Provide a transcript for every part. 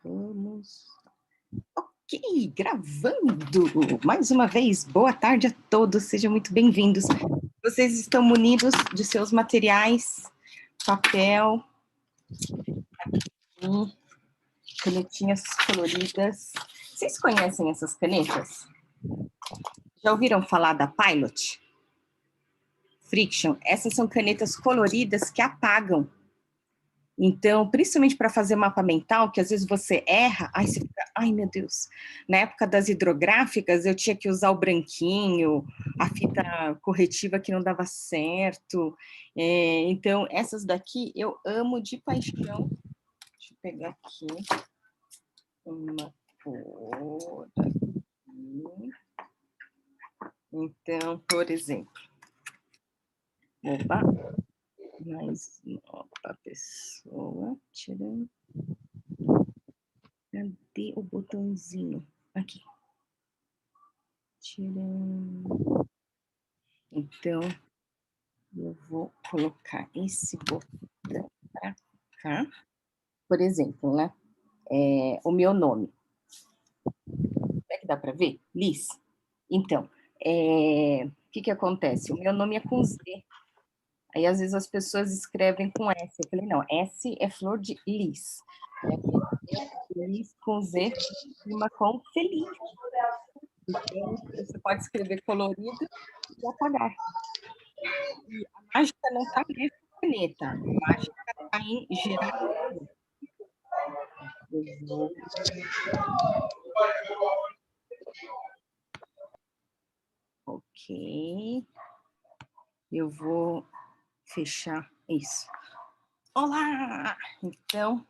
Vamos. Ok, gravando. Mais uma vez, boa tarde a todos, sejam muito bem-vindos. Vocês estão munidos de seus materiais, papel, canetinhas coloridas. Vocês conhecem essas canetas? Já ouviram falar da Pilot? Friction? Essas são canetas coloridas que apagam. Então, principalmente para fazer mapa mental, que às vezes você erra, aí você fica, ai meu Deus. Na época das hidrográficas, eu tinha que usar o branquinho, a fita corretiva que não dava certo. Então, essas daqui eu amo de paixão. Deixa eu pegar aqui uma cor aqui. Então, por exemplo, opa, mais uma pessoa, tirando. Cadê o botãozinho? Aqui. Tirando. Então, eu vou colocar esse botão para cá. Por exemplo, né? O meu nome. É que dá para ver? Liz. Então, o que acontece? O meu nome é com Z. Aí, às vezes, as pessoas escrevem com S. Eu falei, não, S é flor de Liz. Liz com Z, rima com feliz. Então, você pode escrever colorido e apagar. E a mágica não está nessa caneta, a mágica está em gerar. Eu vou... Ok. Eu vou fechar isso. Olá! Então,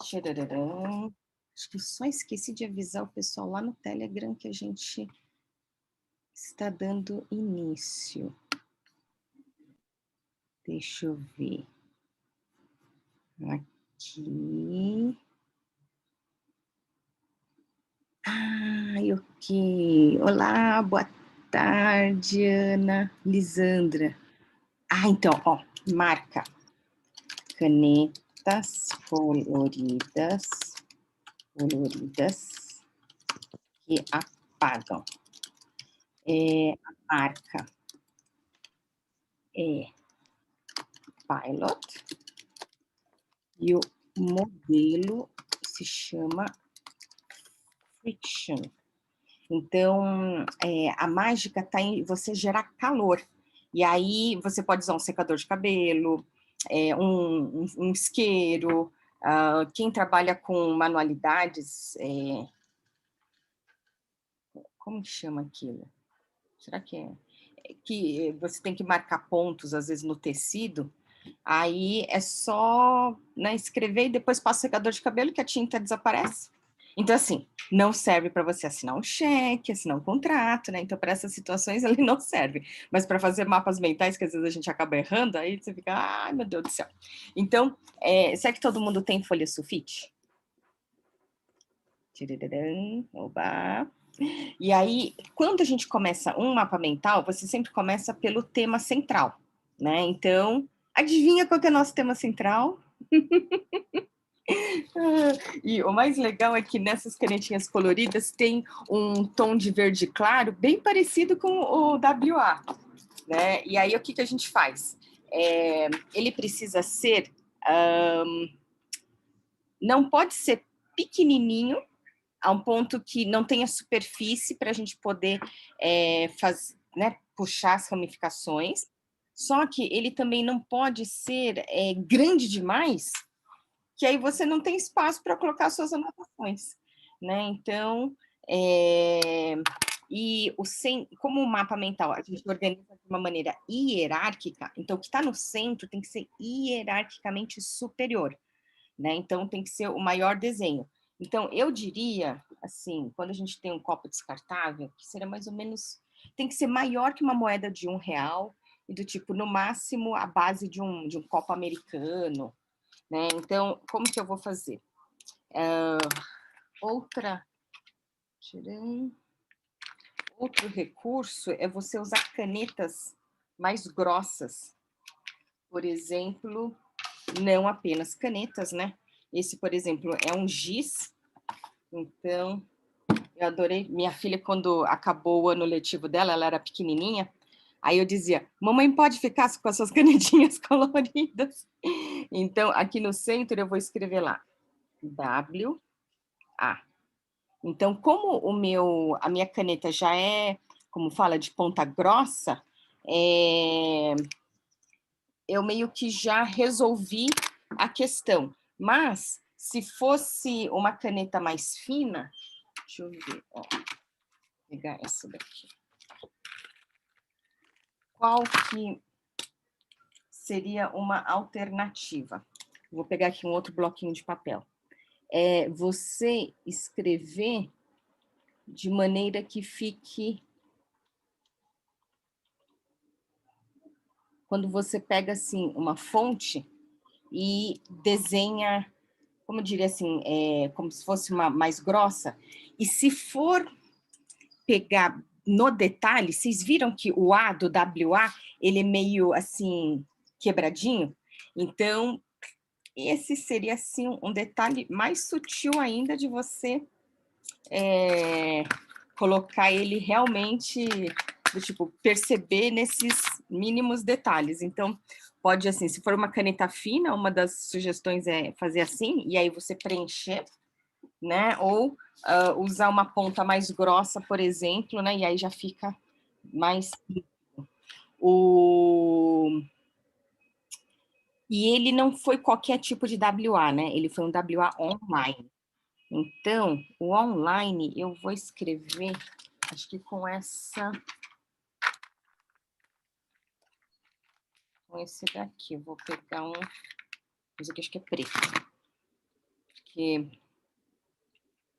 tchararam. Acho que eu só esqueci de avisar o pessoal lá no Telegram que a gente está dando início. Deixa eu ver. Aqui. Ok. Olá, boa tarde, Ana. Lisandra. Então, ó, marca. Canetas coloridas que apagam. A marca é Pilot e o modelo se chama Friction. Então, a mágica está em você gerar calor. E aí, você pode usar um secador de cabelo, um isqueiro, quem trabalha com manualidades, como que chama aquilo? Será que é? Que você tem que marcar pontos, às vezes, no tecido, aí é só, né, escrever e depois passa o secador de cabelo que a tinta desaparece. Então, assim, não serve para você assinar um cheque, assinar um contrato, né? Então, para essas situações, ele não serve. Mas para fazer mapas mentais, que às vezes a gente acaba errando, aí você fica, ai, meu Deus do céu. Então, será que todo mundo tem folha sulfite? Oba! E aí, quando a gente começa um mapa mental, você sempre começa pelo tema central, né? Então, adivinha qual que é o nosso tema central? E o mais legal é que nessas canetinhas coloridas tem um tom de verde claro bem parecido com o WA, né? E aí o que a gente faz? Ele precisa ser... não pode ser pequenininho, a um ponto que não tenha superfície para a gente poder puxar as ramificações, só que ele também não pode ser grande demais, que aí você não tem espaço para colocar suas anotações, né? Então, como o mapa mental a gente organiza de uma maneira hierárquica, então o que está no centro tem que ser hierarquicamente superior, né? Então tem que ser o maior desenho. Então eu diria, assim, quando a gente tem um copo descartável, que seria mais ou menos, tem que ser maior que uma moeda de R$1, e do tipo, no máximo, a base de um copo americano, né? Então, como que eu vou fazer? Outro recurso é você usar canetas mais grossas. Por exemplo, não apenas canetas, né? Esse, por exemplo, é um giz. Então, eu adorei. Minha filha, quando acabou o ano letivo dela, ela era pequenininha, aí eu dizia, mamãe pode ficar com as suas canetinhas coloridas? Então, aqui no centro eu vou escrever lá, W-A. Então, como a minha caneta já é, como fala, de ponta grossa, eu meio que já resolvi a questão. Mas, se fosse uma caneta mais fina, deixa eu ver, ó, vou pegar essa daqui. Qual que seria uma alternativa? Vou pegar aqui um outro bloquinho de papel. É você escrever de maneira que fique... Quando você pega, assim, uma fonte e desenha, como eu diria assim, como se fosse uma mais grossa, e se for pegar no detalhe, vocês viram que o A do WA, ele é meio, assim, quebradinho? Então, esse seria, assim, um detalhe mais sutil ainda de você colocar ele realmente, tipo, perceber nesses mínimos detalhes. Então, pode, assim, se for uma caneta fina, uma das sugestões é fazer assim, e aí você preencher, né? Ou usar uma ponta mais grossa, por exemplo, né? E aí já fica mais... E ele não foi qualquer tipo de WA, né? Ele foi um WA online. Então, o online eu vou escrever, acho que com esse daqui. Eu vou pegar esse aqui acho que é preto. Porque,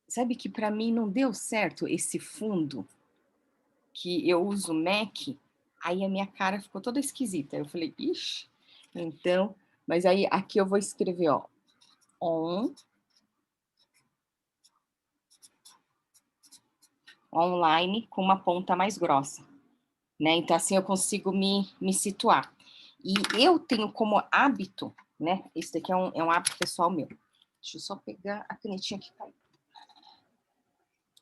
sabe que para mim não deu certo esse fundo, que eu uso MAC, aí a minha cara ficou toda esquisita. Eu falei, ixi, então... Mas aí aqui eu vou escrever, ó, online com uma ponta mais grossa, né? Então assim eu consigo me situar. E eu tenho como hábito, né? Esse daqui é um hábito pessoal meu. Deixa eu só pegar a canetinha que caiu.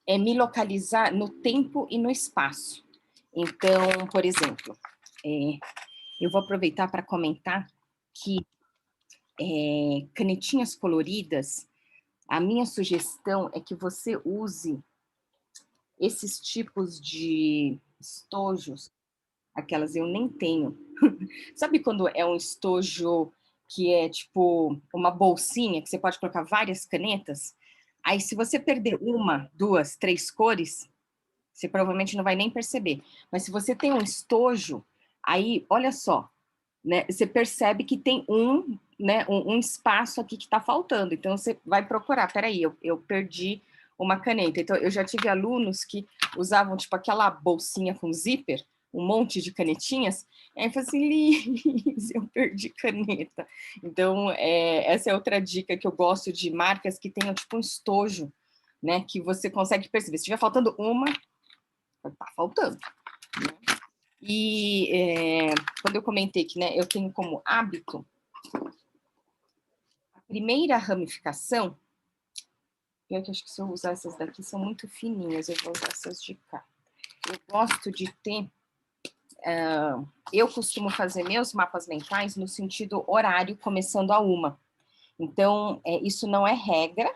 É me localizar no tempo e no espaço. Então, por exemplo, eu vou aproveitar para comentar que canetinhas coloridas, a minha sugestão é que você use esses tipos de estojos, aquelas eu nem tenho. Sabe quando é um estojo que é tipo uma bolsinha, que você pode colocar várias canetas? Aí, se você perder uma, duas, três cores, você provavelmente não vai nem perceber. Mas se você tem um estojo, aí, olha só, né? Você percebe que tem né, um espaço aqui que está faltando. Então, você vai procurar. Peraí, eu perdi uma caneta. Então, eu já tive alunos que usavam, tipo, aquela bolsinha com zíper, um monte de canetinhas, aí eu falei assim, Liz, eu perdi caneta. Então, essa é outra dica que eu gosto de marcas que tenham, tipo, um estojo, né, que você consegue perceber. Se estiver faltando uma, tá faltando. E quando eu comentei que, né, eu tenho como hábito, a primeira ramificação, eu acho que se eu usar essas daqui são muito fininhas, eu vou usar essas de cá. Eu gosto de ter, eu costumo fazer meus mapas mentais no sentido horário, começando a 1. Então, isso não é regra,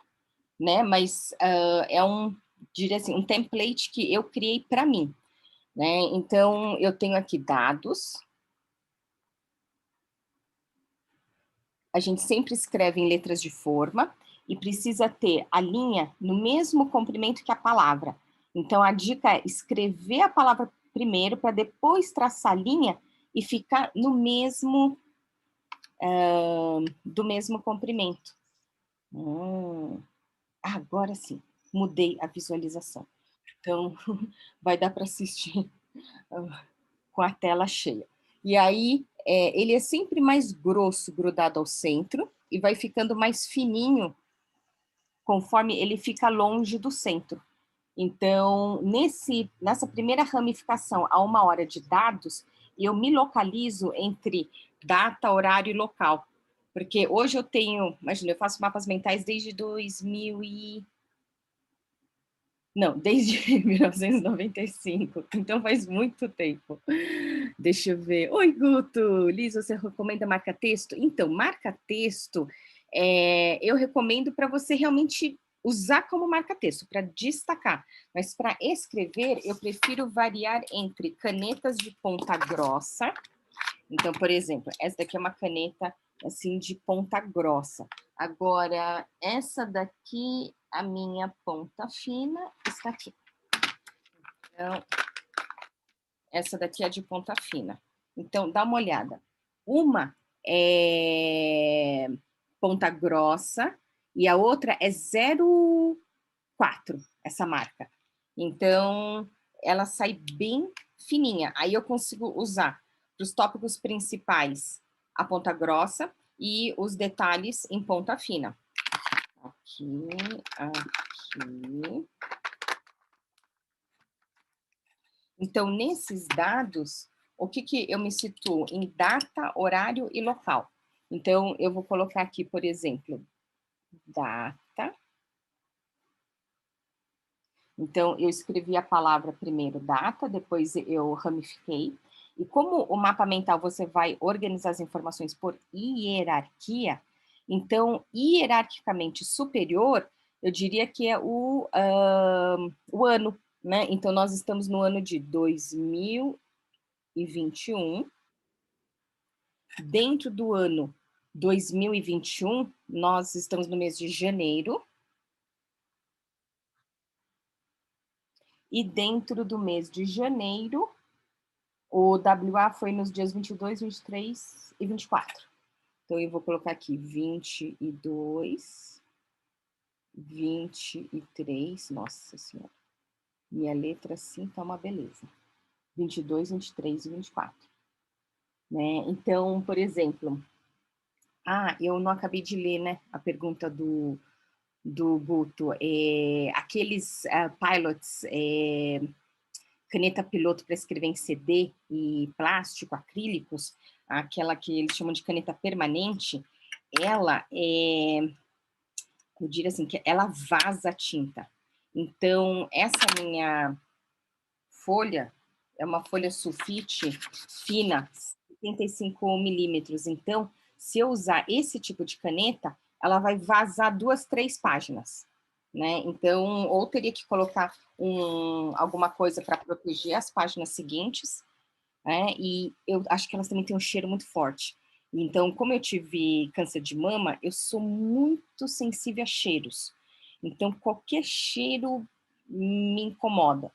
né, mas é diria assim, um template que eu criei para mim, né? Então, eu tenho aqui dados. A gente sempre escreve em letras de forma e precisa ter a linha no mesmo comprimento que a palavra. Então, a dica é escrever a palavra primeiro para depois traçar a linha e ficar no mesmo, do mesmo comprimento. Agora sim, mudei a visualização. Então, vai dar para assistir com a tela cheia. E aí, ele é sempre mais grosso, grudado ao centro, e vai ficando mais fininho conforme ele fica longe do centro. Então, nessa primeira ramificação, a 1 hora de dados, eu me localizo entre data, horário e local. Porque hoje eu tenho, imagina, eu faço mapas mentais desde 2000 e... Não, desde 1995, então faz muito tempo. Deixa eu ver. Oi, Guto! Liz, você recomenda marca-texto? Então, marca-texto, eu recomendo para você realmente usar como marca-texto, para destacar. Mas para escrever, eu prefiro variar entre canetas de ponta grossa. Então, por exemplo, essa daqui é uma caneta assim de ponta grossa. Agora, essa daqui, a minha ponta fina, está aqui. Então, essa daqui é de ponta fina. Então, dá uma olhada. Uma é ponta grossa e a outra é 0,4, essa marca. Então, ela sai bem fininha. Aí eu consigo usar para os tópicos principais a ponta grossa e os detalhes em ponta fina. Aqui, aqui. Então, nesses dados, o que eu me situo? Em data, horário e local. Então, eu vou colocar aqui, por exemplo, data. Então, eu escrevi a palavra primeiro data, depois eu ramifiquei. E como o mapa mental você vai organizar as informações por hierarquia, então, hierarquicamente superior, eu diria que é o ano, né? Então, nós estamos no ano de 2021. Dentro do ano 2021, nós estamos no mês de janeiro. E dentro do mês de janeiro, o WA foi nos dias 22, 23 e 24. Então, eu vou colocar aqui 22, 23. Nossa Senhora, minha letra assim tá uma beleza. 22, 23 e 24. Né? Então, por exemplo, eu não acabei de ler, né, a pergunta do Guto. Aqueles pilots, caneta piloto para escrever em CD e plástico, acrílicos, aquela que eles chamam de caneta permanente, ela eu diria assim, que ela vaza a tinta. Então, essa minha folha é uma folha sulfite fina, 75 milímetros. Então, se eu usar esse tipo de caneta, ela vai vazar 2, 3 páginas. Né? Então, ou teria que colocar alguma coisa para proteger as páginas seguintes, né? E eu acho que elas também têm um cheiro muito forte. Então, como eu tive câncer de mama, eu sou muito sensível a cheiros. Então, qualquer cheiro me incomoda.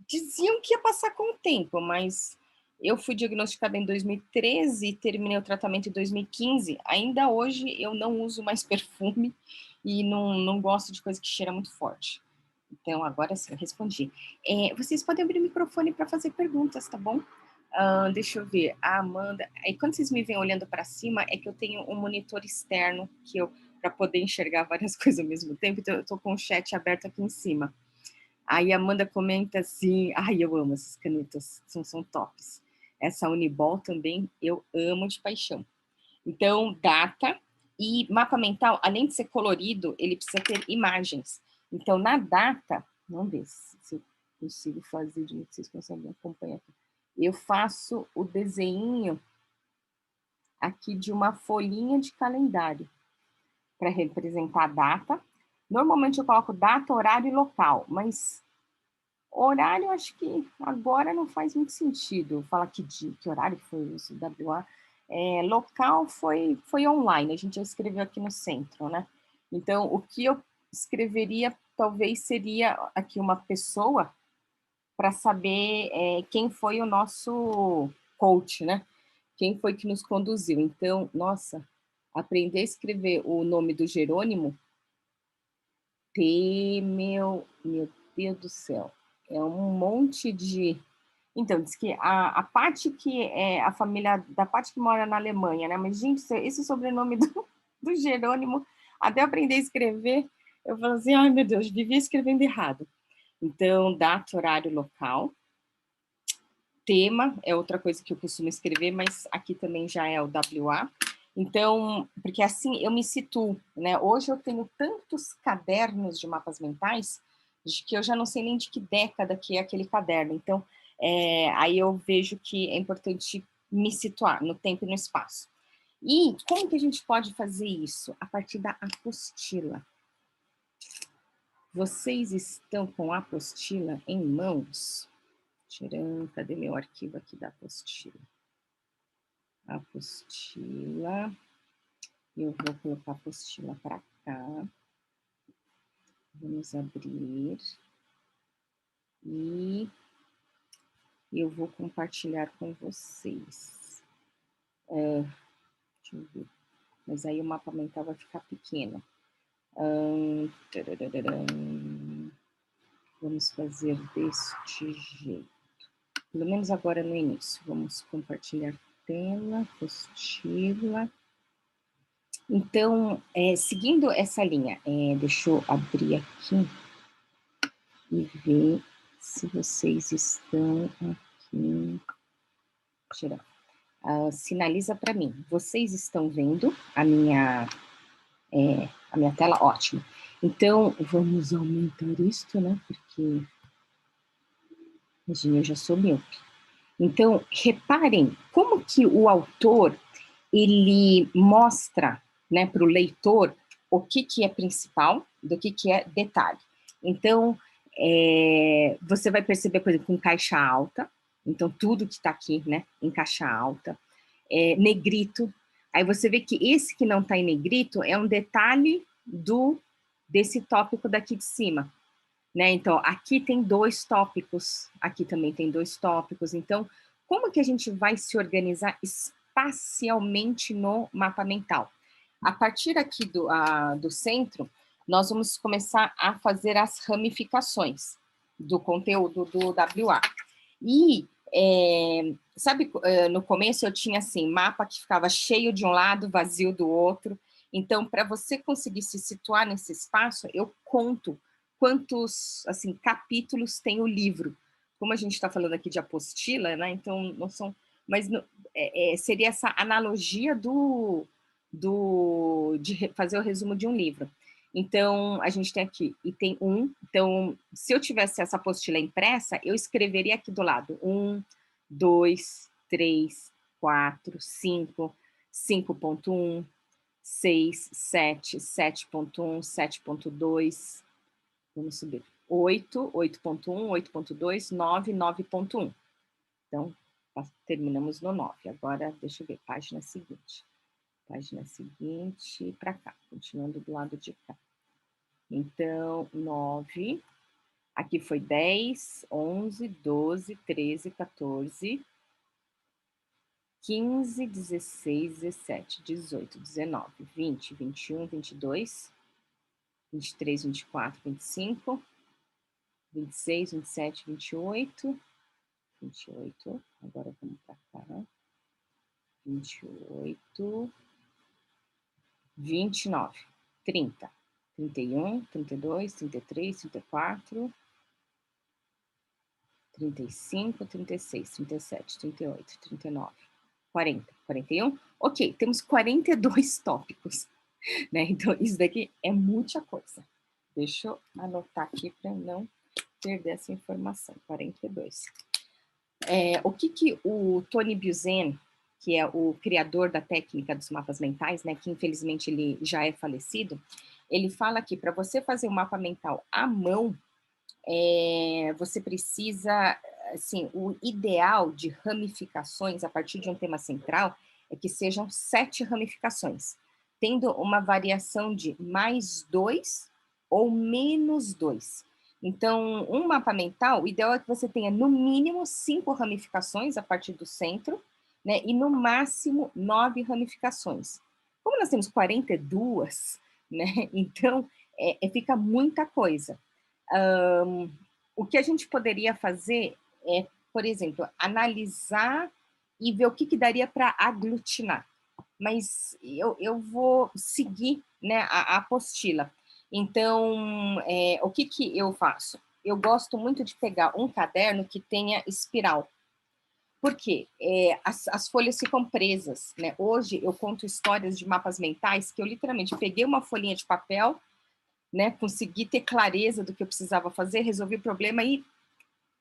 Diziam que ia passar com o tempo, mas eu fui diagnosticada em 2013 e terminei o tratamento em 2015. Ainda hoje eu não uso mais perfume e não gosto de coisa que cheira muito forte. Então, agora sim, eu respondi. Vocês podem abrir o microfone para fazer perguntas, tá bom? Deixa eu ver, a Amanda... Aí, quando vocês me veem olhando para cima, é que eu tenho um monitor externo para poder enxergar várias coisas ao mesmo tempo, então eu estou com o chat aberto aqui em cima. Aí a Amanda comenta assim, eu amo essas canetas, são tops. Essa Uniball também eu amo de paixão. Então, data e mapa mental, além de ser colorido, ele precisa ter imagens. Então, na data, vamos ver se eu consigo fazer, de vocês conseguem acompanhar aqui. Eu faço o desenho aqui de uma folhinha de calendário para representar a data. Normalmente eu coloco data, horário e local, mas horário, acho que agora não faz muito sentido falar que horário foi isso, WA. Local foi online, a gente já escreveu aqui no centro, né? Então, o que eu escreveria talvez seria aqui uma pessoa para saber quem foi o nosso coach, né? Quem foi que nos conduziu. Então, nossa, aprender a escrever o nome do Jerônimo, meu Deus do céu, é um monte de... Então, diz que a parte que é a família, da parte que mora na Alemanha, né? Mas, gente, esse sobrenome do Jerônimo, até aprender a escrever, eu falo assim, ai meu Deus, vivia escrevendo errado. Então, data, horário, local. Tema é outra coisa que eu costumo escrever, mas aqui também já é o WA. Então, porque assim eu me situo, né? Hoje eu tenho tantos cadernos de mapas mentais de que eu já não sei nem de que década que é aquele caderno. Então, aí eu vejo que é importante me situar no tempo e no espaço. E como que a gente pode fazer isso? A partir da apostila. Vocês estão com a apostila em mãos? Tcharam, cadê meu arquivo aqui da apostila? Apostila. Eu vou colocar a apostila para cá. Vamos abrir. E eu vou compartilhar com vocês. Deixa eu ver. Mas aí o mapa mental vai ficar pequeno. Vamos fazer deste jeito. Pelo menos agora no início. Vamos compartilhar tela, apostila. Então, seguindo essa linha, deixa eu abrir aqui e ver se vocês estão aqui. Tirar. Sinaliza para mim. Vocês estão vendo a minha tela? Ótimo. Então, vamos aumentar isto, né? Porque, imagina, eu já sou míope. Então, reparem como que o autor, ele mostra, né, para o leitor o que é principal do que é detalhe. Então, você vai perceber, por exemplo, em caixa alta, então tudo que está aqui, né, em caixa alta, negrito, aí você vê que esse que não está em negrito é um detalhe desse tópico daqui de cima, né? Então, aqui tem 2 tópicos, aqui também tem 2 tópicos, então, como que a gente vai se organizar espacialmente no mapa mental? A partir aqui do centro, nós vamos começar a fazer as ramificações do conteúdo do WA. E, sabe, no começo eu tinha assim, mapa que ficava cheio de um lado, vazio do outro. Então, para você conseguir se situar nesse espaço, eu conto quantos, assim, capítulos tem o livro. Como a gente está falando aqui de apostila, né? Então, não são... Mas seria essa analogia de fazer o resumo de um livro. Então, a gente tem aqui item 1. Então, se eu tivesse essa apostila impressa, eu escreveria aqui do lado 1, 2, 3, 4, 5, 5.1, 6, 7, 7.1, 7.2, vamos subir, 8, 8.1, 8.2, 9, 9.1. Então, terminamos no 9. Agora, deixa eu ver, página seguinte. Página seguinte, para cá, continuando do lado de cá. Então, 9, aqui foi 10, 11, 12, 13, 14, 15, 16, 17, 18, 19, 20, 21, 22, 23, 24, 25, 26, 27, 28, 28, agora vamos para cá, 28, 29, 30, 31, 32, 33, 34, 35, 36, 37, 38, 39, 40, 41. Ok, temos 42 tópicos, né? Então, isso daqui é muita coisa. Deixa eu anotar aqui para não perder essa informação. 42. O que o Tony Buzan, que é o criador da técnica dos mapas mentais, né, que infelizmente ele já é falecido, ele fala que para você fazer um mapa mental à mão, você precisa, assim, o ideal de ramificações a partir de um tema central é que sejam 7 ramificações, tendo uma variação de +2 ou -2. Então, um mapa mental, o ideal é que você tenha no mínimo 5 ramificações a partir do centro, né, e no máximo 9 ramificações. Como nós temos 42, né, então fica muita coisa. O que a gente poderia fazer é, por exemplo, analisar e ver o que daria para aglutinar. Mas eu vou seguir, né, a apostila. Então, o que eu faço? Eu gosto muito de pegar um caderno que tenha espiral, Por quê? As folhas ficam presas, né? Hoje eu conto histórias de mapas mentais que eu literalmente peguei uma folhinha de papel, né? Consegui ter clareza do que eu precisava fazer, resolvi o problema e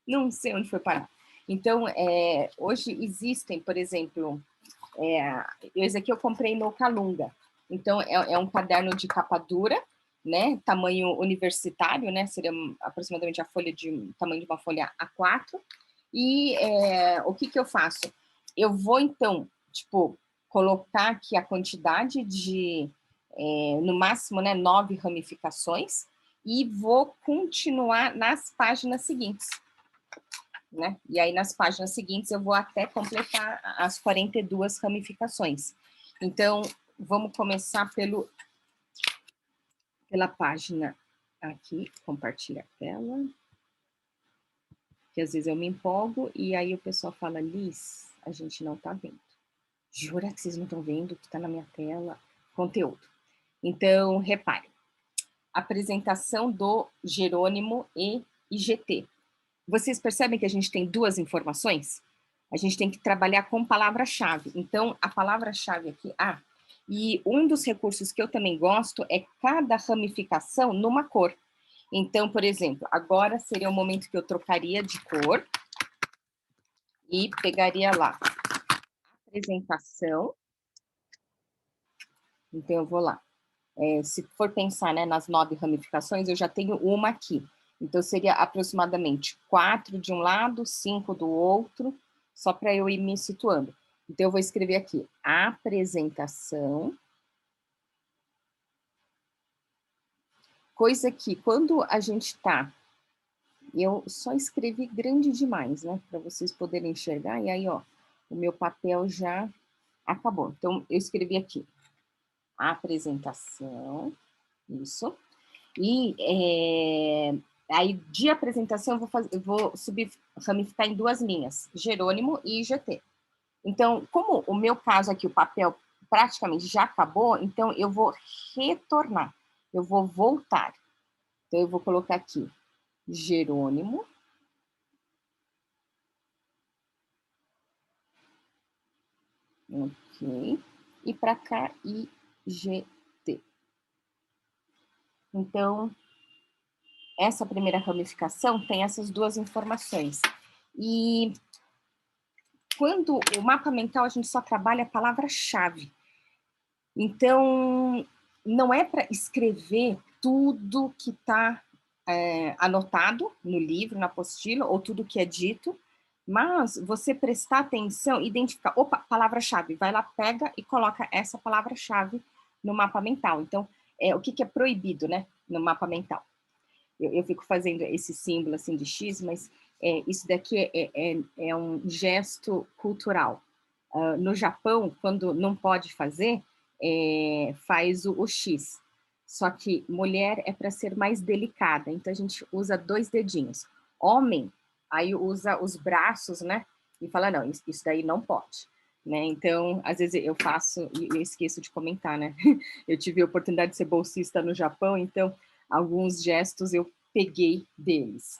não sei onde foi parar. Então, hoje existem, por exemplo, esse aqui eu comprei no Calunga. Então, é um caderno de capa dura, né? Tamanho universitário, né? Seria aproximadamente tamanho de uma folha A4. E o que eu faço? Eu vou, então, tipo, colocar aqui a quantidade de, no máximo, né, 9 ramificações, e vou continuar nas páginas seguintes. Né? E aí, nas páginas seguintes, eu vou até completar as 42 ramificações. Então, vamos começar pela página aqui, compartilhar a tela, que às vezes eu me empolgo, e aí o pessoal fala, Liz, a gente não tá vendo. Jura que vocês não estão vendo o que está na minha tela? Conteúdo. Então, repare, apresentação do Jerônimo e IGT. Vocês percebem que a gente tem duas informações? A gente tem que trabalhar com palavra-chave. Então, a palavra-chave aqui, e um dos recursos que eu também gosto é cada ramificação numa cor. Então, por exemplo, agora seria o momento que eu trocaria de cor e pegaria lá, apresentação. Então, eu vou lá. Se for pensar, né, nas 9 ramificações, eu já tenho uma aqui. Então, seria aproximadamente 4 de um lado, 5 do outro, só para eu ir me situando. Então, eu vou escrever aqui, apresentação. Coisa que, quando a gente está... Eu só escrevi grande demais, né, para vocês poderem enxergar. E aí, ó, o meu papel já acabou. Então, eu escrevi aqui, apresentação, isso. E aí, de apresentação, eu vou ramificar em 2 linhas, Jerônimo e IGT. Então, como o meu caso aqui, o papel praticamente já acabou, então eu vou retornar, eu vou voltar. Então, eu vou colocar aqui, Jerônimo. Ok. E para cá, IGT. Então, essa primeira ramificação tem essas 2 informações. E quando o mapa mental, a gente só trabalha a palavra-chave. Então, não é para escrever tudo que está anotado no livro, na apostila, ou tudo que é dito, mas você prestar atenção, identificar, opa, palavra-chave, vai lá, pega e coloca essa palavra-chave no mapa mental. Então, o que é proibido, né, no mapa mental? Eu fico fazendo esse símbolo assim de X, mas isso daqui é um gesto cultural. No Japão, quando não pode fazer, faz o X. Só que mulher é para ser mais delicada, então a gente usa 2 dedinhos. Homem, aí usa os braços, né? E fala, não, isso daí não pode. Né? Então, às vezes eu faço, e eu esqueço de comentar, né? Eu tive a oportunidade de ser bolsista no Japão, então alguns gestos eu peguei deles.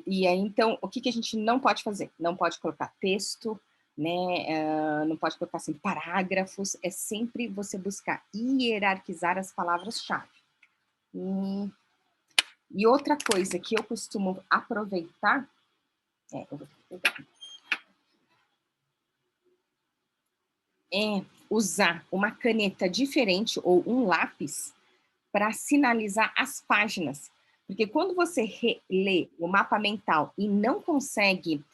E aí, então, o que a gente não pode fazer? Não pode colocar texto, né? Não pode colocar assim, parágrafos, é sempre você buscar hierarquizar as palavras-chave. E outra coisa que eu costumo aproveitar, eu vou pegar, é usar uma caneta diferente ou um lápis para sinalizar as páginas. Porque quando você lê o mapa mental e não consegue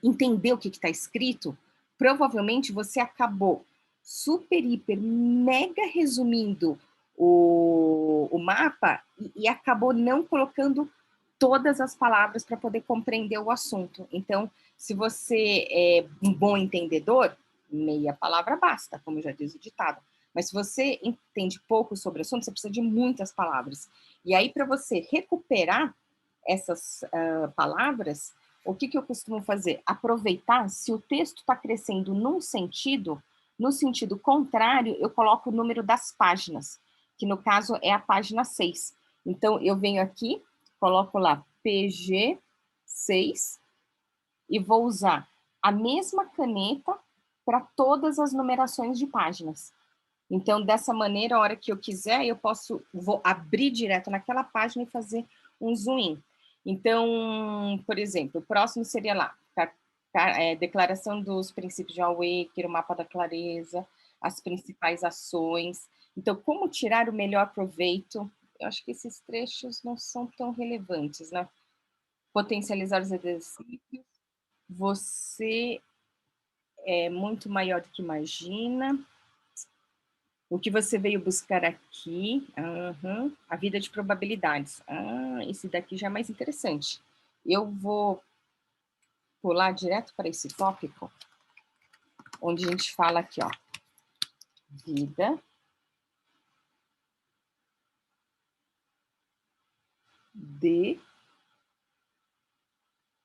entender o que está escrito, provavelmente você acabou super, hiper, mega resumindo o mapa e acabou não colocando todas as palavras para poder compreender o assunto. Então, se você é um bom entendedor, meia palavra basta, como já diz o ditado. Mas se você entende pouco sobre o assunto, você precisa de muitas palavras. E aí, para você recuperar essas palavras, o que eu costumo fazer? Aproveitar, se o texto está crescendo num sentido, no sentido contrário, eu coloco o número das páginas, que no caso é a página 6. Então, eu venho aqui, coloco lá PG 6, e vou usar a mesma caneta para todas as numerações de páginas. Então, dessa maneira, a hora que eu quiser, vou abrir direto naquela página e fazer um zoom in. Então, por exemplo, o próximo seria lá, declaração dos princípios de Awakening, o mapa da clareza, as principais ações. Então, como tirar o melhor proveito? Eu acho que esses trechos não são tão relevantes, né? Potencializar os exercícios. Você é muito maior do que imagina. O que você veio buscar aqui? A vida de probabilidades. Esse daqui já é mais interessante. Eu vou pular direto para esse tópico, onde a gente fala aqui, ó. Vida de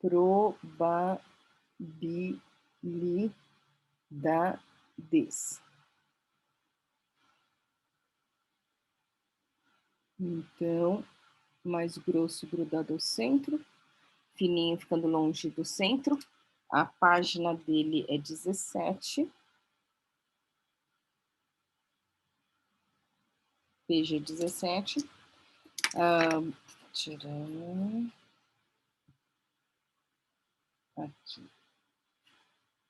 probabilidades. Então, mais grosso grudado ao centro, fininho ficando longe do centro. A página dele é 17. PG 17. Tirando. Aqui.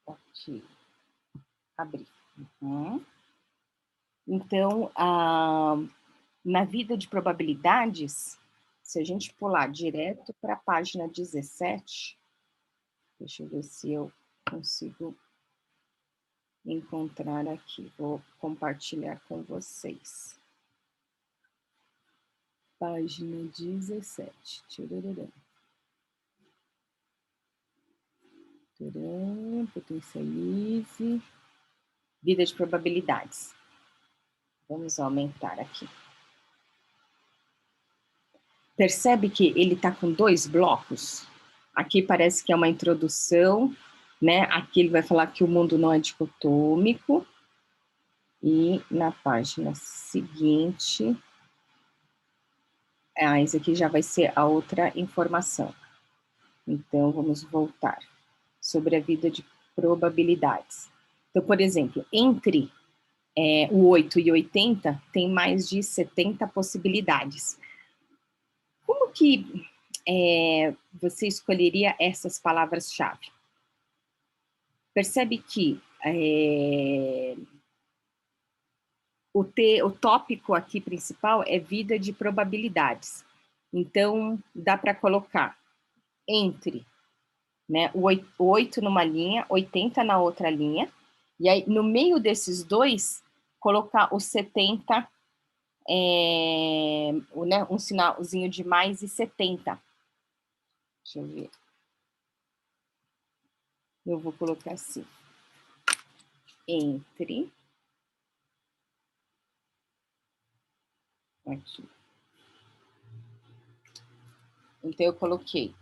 Aqui. Abrir. Então, na vida de probabilidades, se a gente pular direto para a página 17, deixa eu ver se eu consigo encontrar aqui. Vou compartilhar com vocês. Página 17. Potencialize. Vida de probabilidades. Vamos aumentar aqui. Percebe que ele está com 2 blocos? Aqui parece que é uma introdução, né? Aqui ele vai falar que o mundo não é dicotômico. E na página seguinte, isso aqui já vai ser a outra informação. Então, vamos voltar sobre a vida de probabilidades. Então, por exemplo, entre o 8 e 80, tem mais de 70 possibilidades. Como que você escolheria essas palavras-chave? Percebe que o tópico aqui principal é vida de probabilidades. Então, dá para colocar entre, né, o 8 numa linha, 80 na outra linha, e aí no meio desses dois, colocar os 70, né, um sinalzinho de mais e 70. Deixa eu ver. Eu vou colocar assim. Entre. Aqui. Então, eu coloquei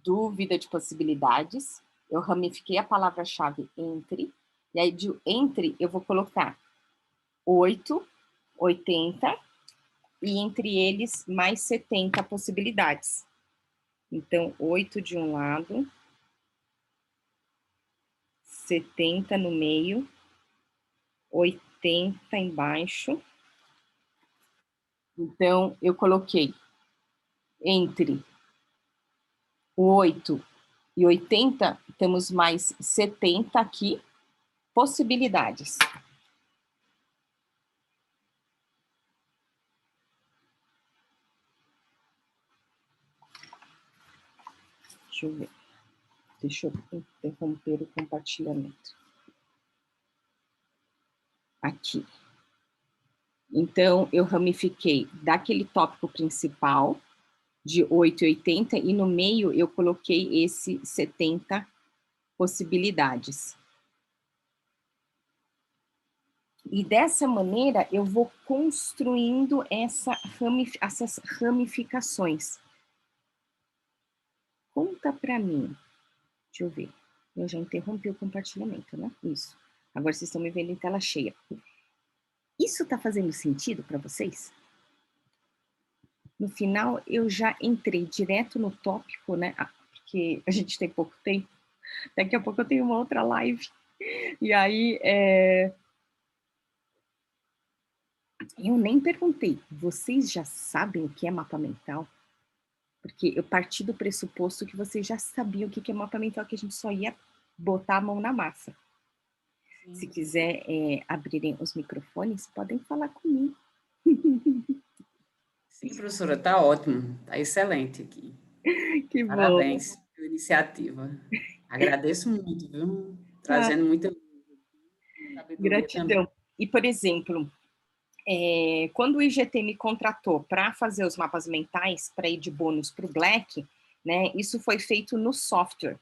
dúvida de possibilidades, eu ramifiquei a palavra-chave entre, e aí de entre eu vou colocar 8, 80, e entre eles mais 70 possibilidades. Então, 8 de um lado, 70 no meio, 80 embaixo. Então, eu coloquei entre o 8 e 80, temos mais 70 aqui, possibilidades. Deixa eu ver. Deixa eu interromper o compartilhamento. Aqui. Então, eu ramifiquei daquele tópico principal, de 8 e 80, e no meio eu coloquei esse 70 possibilidades. E dessa maneira, eu vou construindo essas ramificações. Conta para mim. Deixa eu ver. Eu já interrompi o compartilhamento, né? Isso. Agora vocês estão me vendo em tela cheia. Isso está fazendo sentido para vocês? No final, eu já entrei direto no tópico, né? Porque porque a gente tem pouco tempo. Daqui a pouco eu tenho uma outra live. E aí, eu nem perguntei, vocês já sabem o que é mapa mental? Porque eu parti do pressuposto que vocês já sabiam o que é mapa mental, que a gente só ia botar a mão na massa. Se Sim. quiser abrirem os microfones, podem falar comigo. Sim, professora, tá ótimo, tá excelente aqui. Que bom. Parabéns pela iniciativa. Agradeço muito, viu? Ah, Trazendo muita sabedoria também. gratidão. E, por exemplo, quando o IGT me contratou para fazer os mapas mentais, para ir de bônus para o Black, né, isso foi feito no software.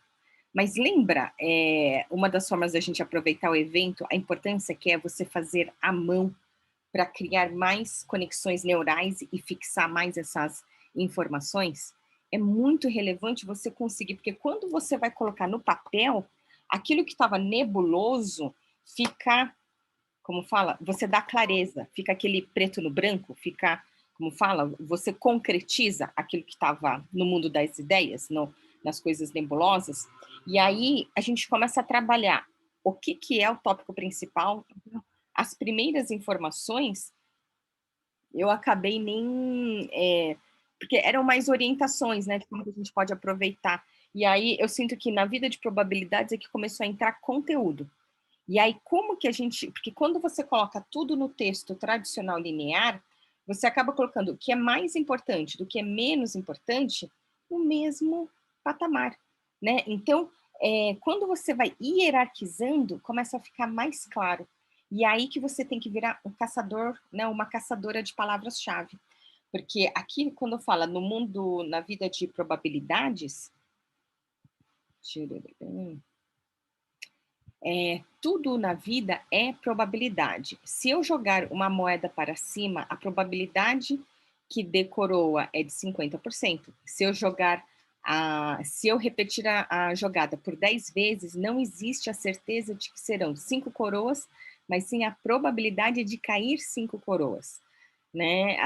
Mas lembra, uma das formas da gente aproveitar o evento, a importância que é você fazer à mão para criar mais conexões neurais e fixar mais essas informações? É muito relevante você conseguir, porque quando você vai colocar no papel, aquilo que estava nebuloso fica, como fala, você dá clareza, fica aquele preto no branco, fica, como fala, você concretiza aquilo que estava no mundo das ideias, nas coisas nebulosas, e aí a gente começa a trabalhar o que é o tópico principal. As primeiras informações, eu acabei nem... porque eram mais orientações, né, de como a gente pode aproveitar. E aí eu sinto que na vida de probabilidades é que começou a entrar conteúdo. E aí, como que a gente... Porque quando você coloca tudo no texto tradicional linear, você acaba colocando o que é mais importante do que é menos importante no mesmo patamar, né? Então, quando você vai hierarquizando, começa a ficar mais claro. E é aí que você tem que virar um caçador, né? Uma caçadora de palavras-chave. Porque aqui, quando fala no mundo, na vida de probabilidades... tudo na vida é probabilidade. Se eu jogar uma moeda para cima, a probabilidade que dê coroa é de 50%. Se eu repetir a jogada por 10 vezes, não existe a certeza de que serão 5 coroas, mas sim a probabilidade de cair 5 coroas. Né?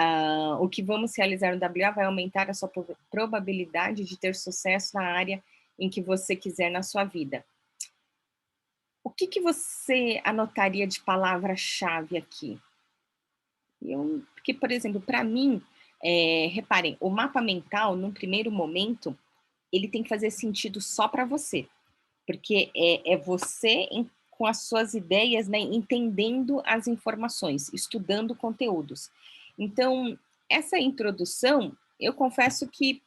O que vamos realizar no WA vai aumentar a sua probabilidade de ter sucesso na área em que você quiser na sua vida. O que você anotaria de palavra-chave aqui? Porque, por exemplo, para mim, reparem, o mapa mental, num primeiro momento, ele tem que fazer sentido só para você, porque é você com as suas ideias, né, entendendo as informações, estudando conteúdos. Então, essa introdução, eu confesso que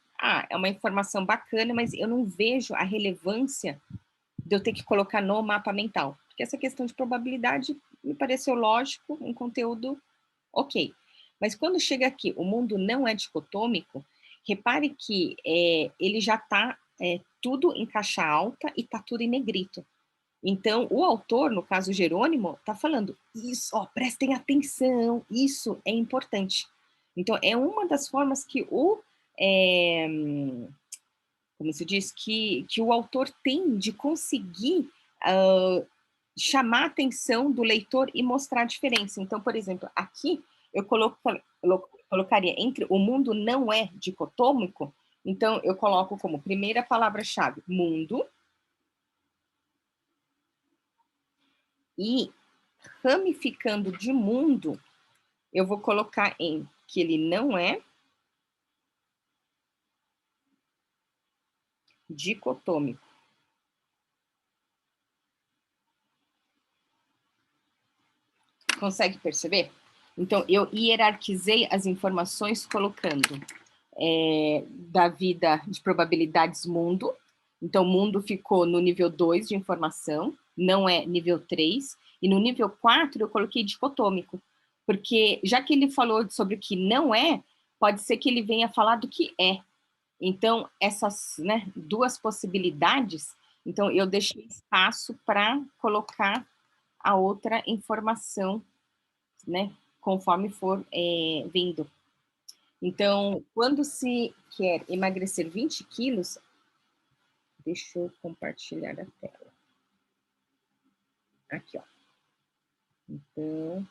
é uma informação bacana, mas eu não vejo a relevância de eu ter que colocar no mapa mental. Porque essa questão de probabilidade me pareceu lógico, um conteúdo ok. Mas quando chega aqui, o mundo não é dicotômico, repare que ele já está tudo em caixa alta e está tudo em negrito. Então, o autor, no caso Jerônimo, está falando, isso, prestem atenção, isso é importante. Então, é uma das formas que como se diz, que o autor tem de conseguir chamar a atenção do leitor e mostrar a diferença. Então, por exemplo, aqui eu colocaria entre o mundo não é dicotômico, então eu coloco como primeira palavra-chave mundo, e ramificando de mundo, eu vou colocar em que ele não é dicotômico. Consegue perceber? Então, eu hierarquizei as informações colocando da vida de probabilidades mundo. Então, mundo ficou no nível 2 de informação, não é nível 3. E no nível 4 eu coloquei dicotômico, porque já que ele falou sobre o que não é, pode ser que ele venha falar do que é. Então, essas, né, duas possibilidades, então eu deixei espaço para colocar a outra informação, né, conforme for vindo. Então, quando se quer emagrecer 20 quilos, deixa eu compartilhar a tela. Aqui, ó. Então,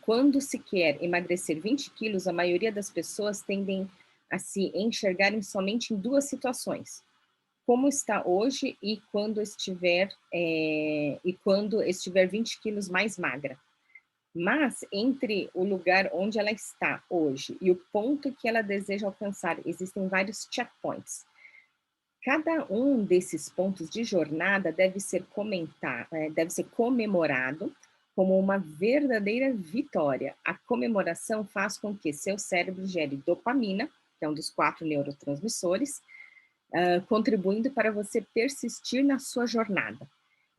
quando se quer emagrecer 20 quilos, a maioria das pessoas tendem a se enxergarem somente em duas situações: como está hoje e quando estiver 20 quilos mais magra. Mas entre o lugar onde ela está hoje e o ponto que ela deseja alcançar, existem vários checkpoints. Cada um desses pontos de jornada deve ser comemorado como uma verdadeira vitória. A comemoração faz com que seu cérebro gere dopamina, que é um dos 4 neurotransmissores, contribuindo para você persistir na sua jornada.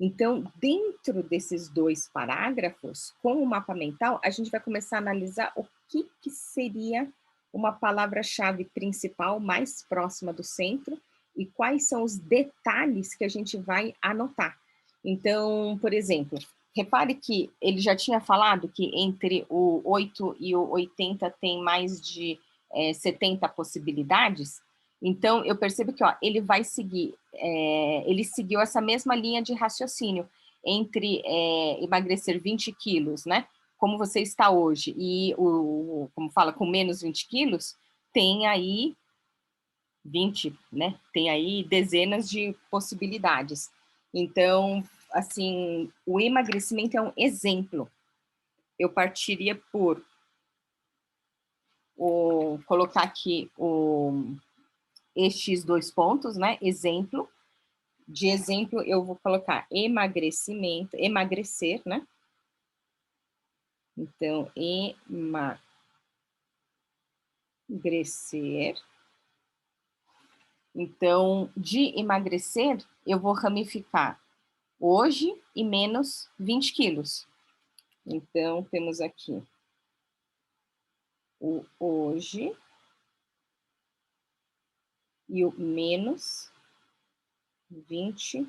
Então, dentro desses 2 parágrafos, com o mapa mental, a gente vai começar a analisar o que seria uma palavra-chave principal mais próxima do centro e quais são os detalhes que a gente vai anotar. Então, por exemplo, repare que ele já tinha falado que entre o 8 e o 80 tem mais de 70 possibilidades. Então, eu percebo que ele vai seguir, ele seguiu essa mesma linha de raciocínio entre emagrecer 20 quilos, né? Como você está hoje, e como fala, com menos 20 quilos, tem aí 20, né? Tem aí dezenas de possibilidades. Então, assim, o emagrecimento é um exemplo. Eu partiria por colocar aqui estes 2 pontos, né? Exemplo. De exemplo, eu vou colocar emagrecer, né? Então, emagrecer. Então, de emagrecer, eu vou ramificar hoje e menos 20 quilos. Então, temos aqui o hoje e o menos 20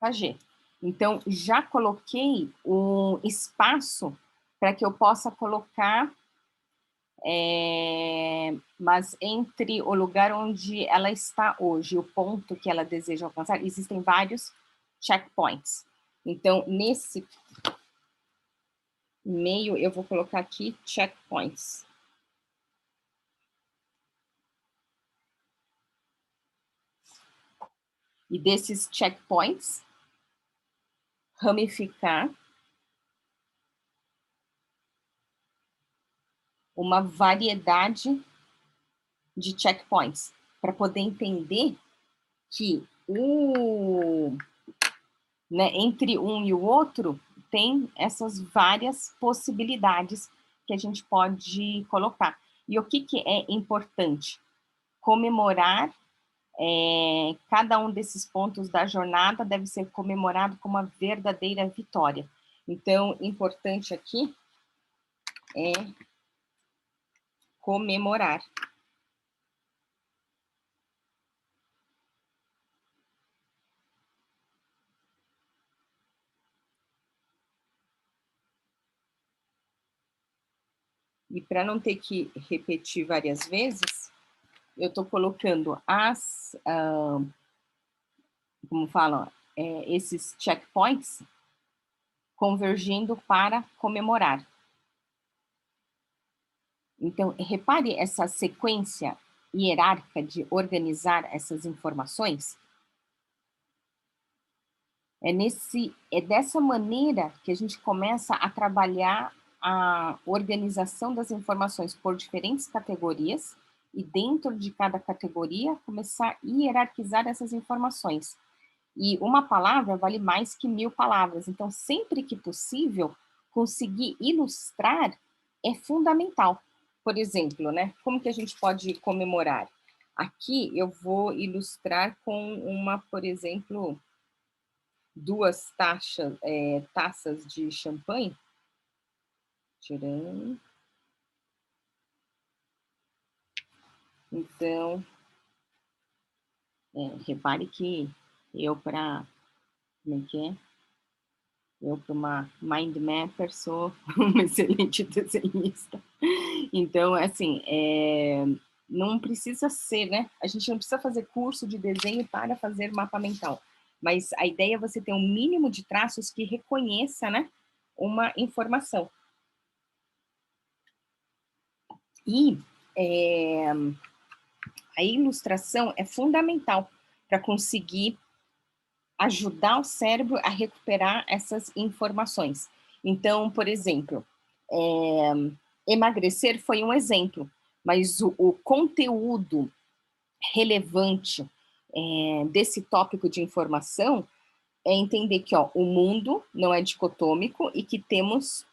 kg. Então, já coloquei um espaço para que eu possa colocar, mas entre o lugar onde ela está hoje e o ponto que ela deseja alcançar, existem vários checkpoints. Então, nesse meio, eu vou colocar aqui checkpoints. E desses checkpoints, ramificar uma variedade de checkpoints, para poder entender que entre um e o outro tem essas várias possibilidades que a gente pode colocar. E o que é importante? Comemorar cada um desses pontos da jornada deve ser comemorado como uma verdadeira vitória. Então, importante aqui é comemorar. E para não ter que repetir várias vezes, eu estou colocando como falam, esses checkpoints convergindo para comemorar. Então, repare essa sequência hierárquica de organizar essas informações. É dessa maneira que a gente começa a trabalhar a organização das informações por diferentes categorias e dentro de cada categoria começar a hierarquizar essas informações. E uma palavra vale mais que 1000 palavras, então sempre que possível conseguir ilustrar é fundamental. Por exemplo, né, como que a gente pode comemorar? Aqui eu vou ilustrar com por exemplo, 2 taças de champanhe. Tirando. Então, repare que eu para, como é que é? Eu para uma mind mapper sou uma excelente desenhista. Então, assim, não precisa ser, né? A gente não precisa fazer curso de desenho para fazer mapa mental. Mas a ideia é você ter um mínimo de traços que reconheça, né, uma informação. E a ilustração é fundamental para conseguir ajudar o cérebro a recuperar essas informações. Então, por exemplo, emagrecer foi um exemplo, mas o conteúdo relevante desse tópico de informação é entender que o mundo não é dicotômico e que temos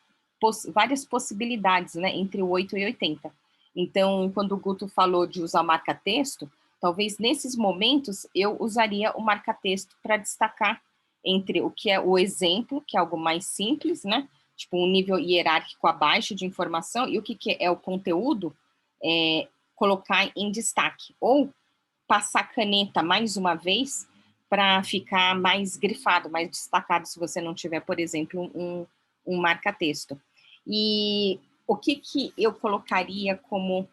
várias possibilidades, né, entre o 8 e 80. Então, quando o Guto falou de usar marca-texto, talvez nesses momentos eu usaria o marca-texto para destacar entre o que é o exemplo, que é algo mais simples, né, tipo um nível hierárquico abaixo de informação, e o que é o conteúdo, colocar em destaque. Ou passar caneta mais uma vez para ficar mais grifado, mais destacado, se você não tiver, por exemplo, um marca-texto. E o que eu colocaria como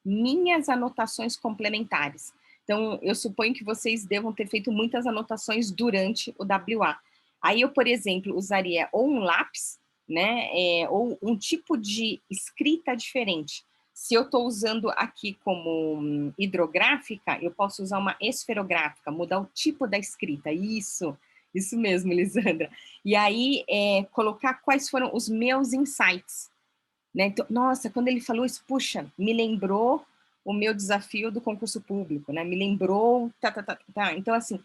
minhas anotações complementares? Então, eu suponho que vocês devam ter feito muitas anotações durante o WA. Aí eu, por exemplo, usaria ou um lápis, né, ou um tipo de escrita diferente. Se eu estou usando aqui como hidrográfica, eu posso usar uma esferográfica, mudar o tipo da escrita. Isso mesmo, Lisandra. E aí, colocar quais foram os meus insights. Né? Então, nossa, quando ele falou isso, puxa, me lembrou o meu desafio do concurso público, né? Me lembrou... Então, assim,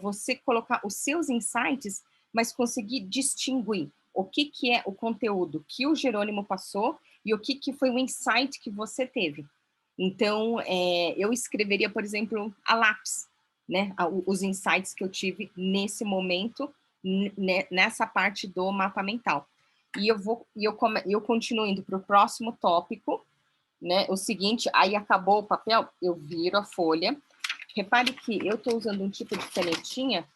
você colocar os seus insights, mas conseguir distinguir o que é o conteúdo que o Jerônimo passou e o que foi o insight que você teve. Então, eu escreveria, por exemplo, a lápis, né? Os insights que eu tive nesse momento, nessa parte do mapa mental. E eu continuo indo para o próximo tópico, né? O seguinte, aí acabou o papel, eu viro a folha. Repare que eu estou usando um tipo de canetinha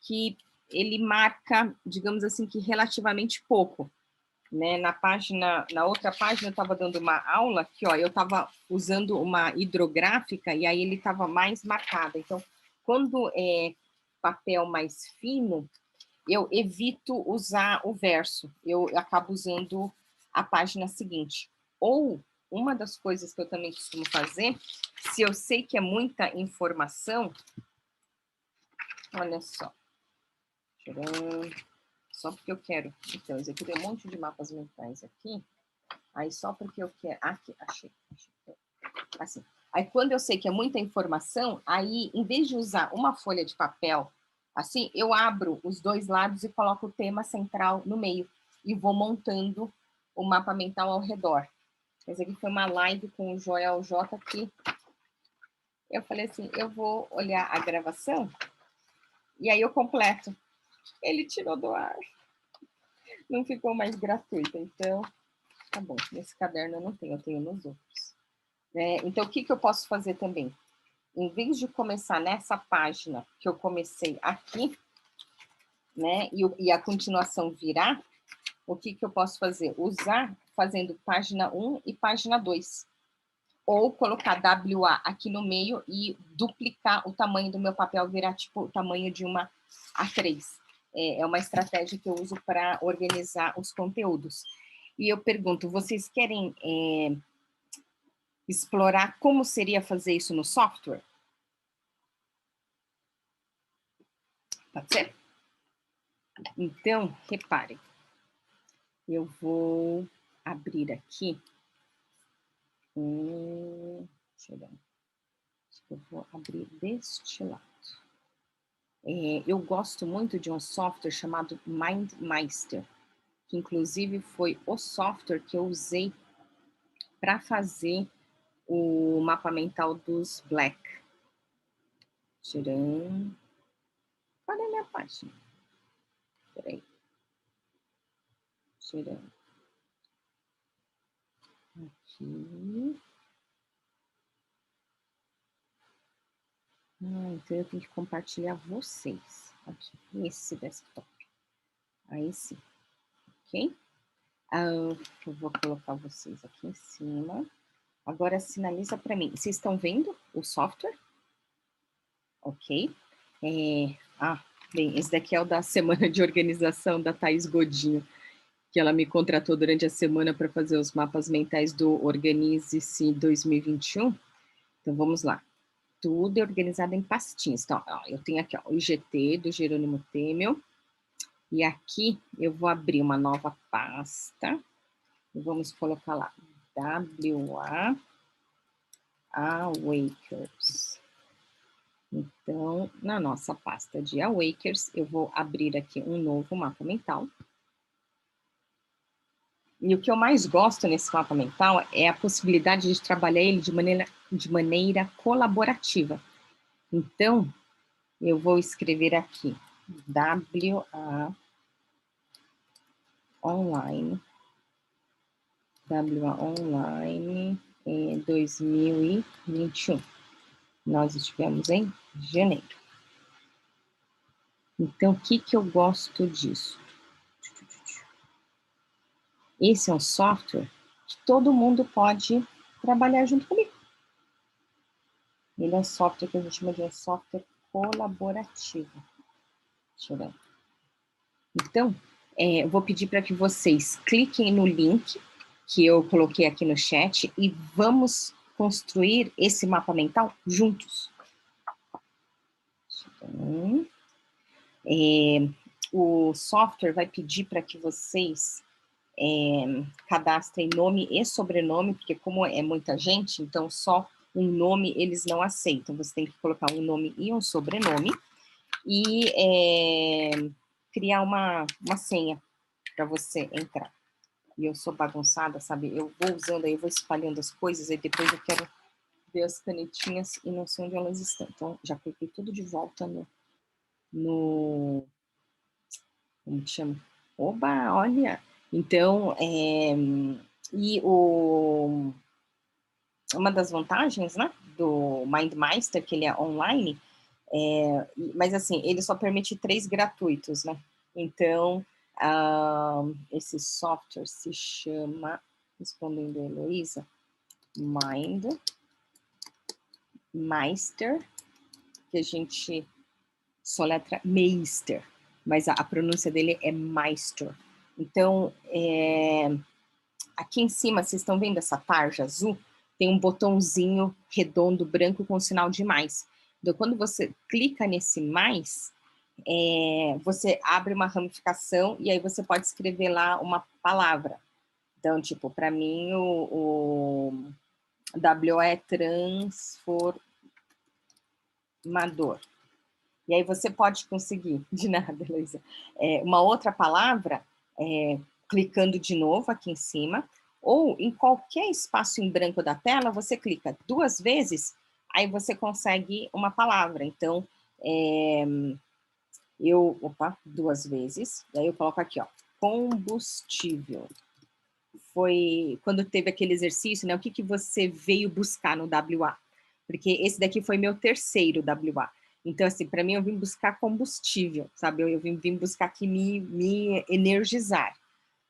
que ele marca, digamos assim, que relativamente pouco. Né? Na outra página eu estava dando uma aula que eu estava usando uma hidrográfica e aí ele estava mais marcado. Então, quando é papel mais fino, eu evito usar o verso, eu acabo usando a página seguinte. Ou, uma das coisas que eu também costumo fazer, se eu sei que é muita informação, olha só, só porque eu quero, então, eu executei um monte de mapas mentais aqui, aí só porque eu quero, aqui, achei, assim. Aí quando eu sei que é muita informação, aí em vez de usar uma folha de papel, assim, eu abro os dois lados e coloco o tema central no meio e vou montando o mapa mental ao redor. Essa aqui foi uma live com o Joel J que eu falei assim, eu vou olhar a gravação e aí eu completo. Ele tirou do ar. Não ficou mais gratuito, então tá bom. Nesse caderno eu não tenho, eu tenho nos outros. Então, o que eu posso fazer também? Em vez de começar nessa página que eu comecei aqui, né, e a continuação virar, o que eu posso fazer? Usar fazendo página 1 e página 2. Ou colocar WA aqui no meio e duplicar o tamanho do meu papel, virar tipo o tamanho de uma A3. É uma estratégia que eu uso para organizar os conteúdos. E eu pergunto, vocês querem explorar como seria fazer isso no software? Pode ser? Então, reparem. Eu vou abrir aqui. Deixa eu ver. Acho que eu vou abrir deste lado. Eu gosto muito de um software chamado MindMeister, que inclusive foi o software que eu usei para fazer o mapa mental dos Black. Tirando. Cadê a minha página? Peraí. Tirando. Aqui. Então eu tenho que compartilhar vocês. Aqui, esse desktop. Aí sim. Ok? Eu vou colocar vocês aqui em cima. Agora sinaliza para mim. Vocês estão vendo o software? Ok. Bem, esse daqui é o da semana de organização da Thaís Godinho. que ela me contratou durante a semana para fazer os mapas mentais do Organize-se 2021. Então, vamos lá. Tudo é organizado em pastinhas. Então, ó, eu tenho aqui ó, o IGT do Jerônimo Temel, e aqui eu vou abrir uma nova pasta, e vamos colocar lá, WA Awakers. Então, na nossa pasta de Awakers, eu vou abrir aqui um novo mapa mental. E o que eu mais gosto nesse mapa mental é a possibilidade de trabalhar ele de maneira colaborativa. Então, eu vou escrever aqui, WA Online, WA Online 2021. Nós estivemos em janeiro. Então, o que eu gosto disso? Esse é um software que todo mundo pode trabalhar junto comigo. Ele é um software que a gente chama de um software colaborativo. Deixa eu ver. Então, eu vou pedir para que vocês cliquem no link que eu coloquei aqui no chat e vamos construir esse mapa mental juntos. Então, o software vai pedir para que vocês cadastrem nome e sobrenome, porque como é muita gente, então só um nome eles não aceitam. Você tem que colocar um nome e um sobrenome e criar uma senha para você entrar. E eu sou bagunçada, sabe? Eu vou usando aí, eu vou espalhando as coisas, e depois eu quero ver as canetinhas e não sei onde elas estão. Então, já coloquei tudo de volta no como que chama? Oba, olha! Então, e uma das vantagens, né, do MindMeister, que ele é online, mas assim, ele só permite 3 gratuitos, né? Então, esse software se chama, respondendo a Heloísa, MindMeister, que a gente soletra Meister, mas a pronúncia dele é Meister. Então, aqui em cima, vocês estão vendo essa tarja azul? Tem um botãozinho redondo branco com o sinal de mais. Então, quando você clica nesse mais, você abre uma ramificação e aí você pode escrever lá uma palavra. Então, tipo, para mim, o W é transformador. E aí você pode conseguir, de nada, Heloísa, uma outra palavra, clicando de novo aqui em cima, ou em qualquer espaço em branco da tela, você clica 2 vezes, aí você consegue uma palavra. Então, opa, 2 vezes, e aí eu coloco aqui, ó, combustível. Foi quando teve aquele exercício, né, o que você veio buscar no WA? Porque esse daqui foi meu terceiro WA. Então, assim, para mim, eu vim buscar combustível, sabe? Eu vim buscar aqui me energizar.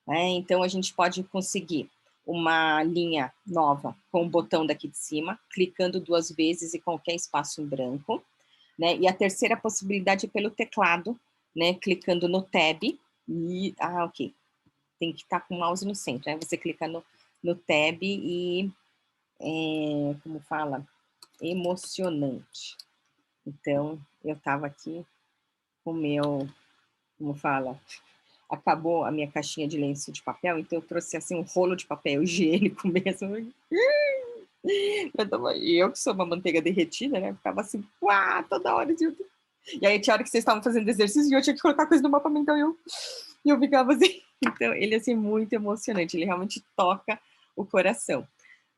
Né? Então, a gente pode conseguir uma linha nova com o botão daqui de cima, clicando 2 vezes e qualquer espaço em branco. Né? E a terceira possibilidade é pelo teclado, né? Clicando no tab e... Ah, ok. Tem que estar com o mouse no centro. Aí você clica no tab e... como fala? Emocionante. Então, eu estava aqui com o meu... Como fala? Acabou a minha caixinha de lenço de papel, então eu trouxe assim um rolo de papel higiênico mesmo. E eu que sou uma manteiga derretida, né? Ficava assim, uá, toda hora. E aí tinha hora que vocês estavam fazendo exercício e eu tinha que colocar coisa no mapa mental e eu ficava assim. Então, ele é assim, muito emocionante, ele realmente toca o coração.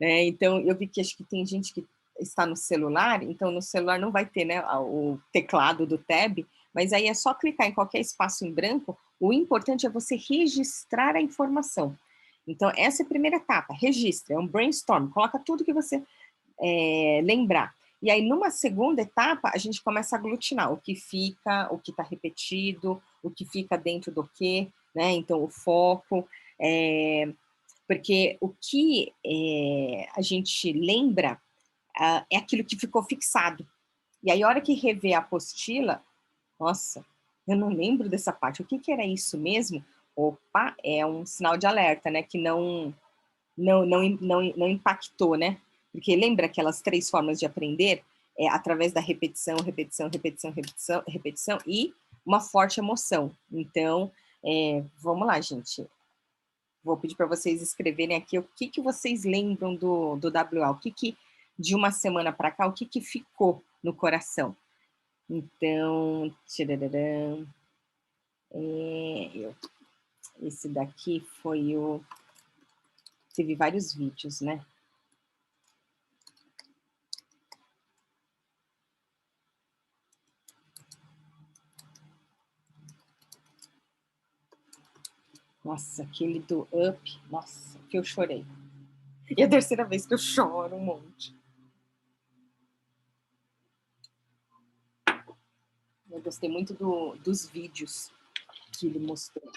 Né? Então, eu vi que acho que tem gente que está no celular, então no celular não vai ter, né, o teclado do tab, mas aí é só clicar em qualquer espaço em branco. O importante é você registrar a informação. Então, essa é a primeira etapa, registra, é um brainstorm, coloca tudo que você lembrar. E aí, numa segunda etapa, a gente começa a aglutinar o que fica, o que está repetido, o que fica dentro do quê, né? Então, o foco, porque o que a gente lembra é aquilo que ficou fixado. E aí, a hora que revê a apostila, nossa, eu não lembro dessa parte, o que era isso mesmo? Opa, é um sinal de alerta, né, que não impactou, né? Porque lembra aquelas 3 formas de aprender? É através da repetição, repetição, repetição, repetição, repetição e uma forte emoção. Então, vamos lá, gente. Vou pedir para vocês escreverem aqui o que vocês lembram do WA, o que de uma semana para cá, o que ficou no coração. Então, tchararam, esse daqui foi o... Teve vários vídeos, né? Nossa, aquele do Up, nossa, que eu chorei. E é a terceira vez que eu choro um monte. Eu gostei muito dos vídeos que ele mostrou.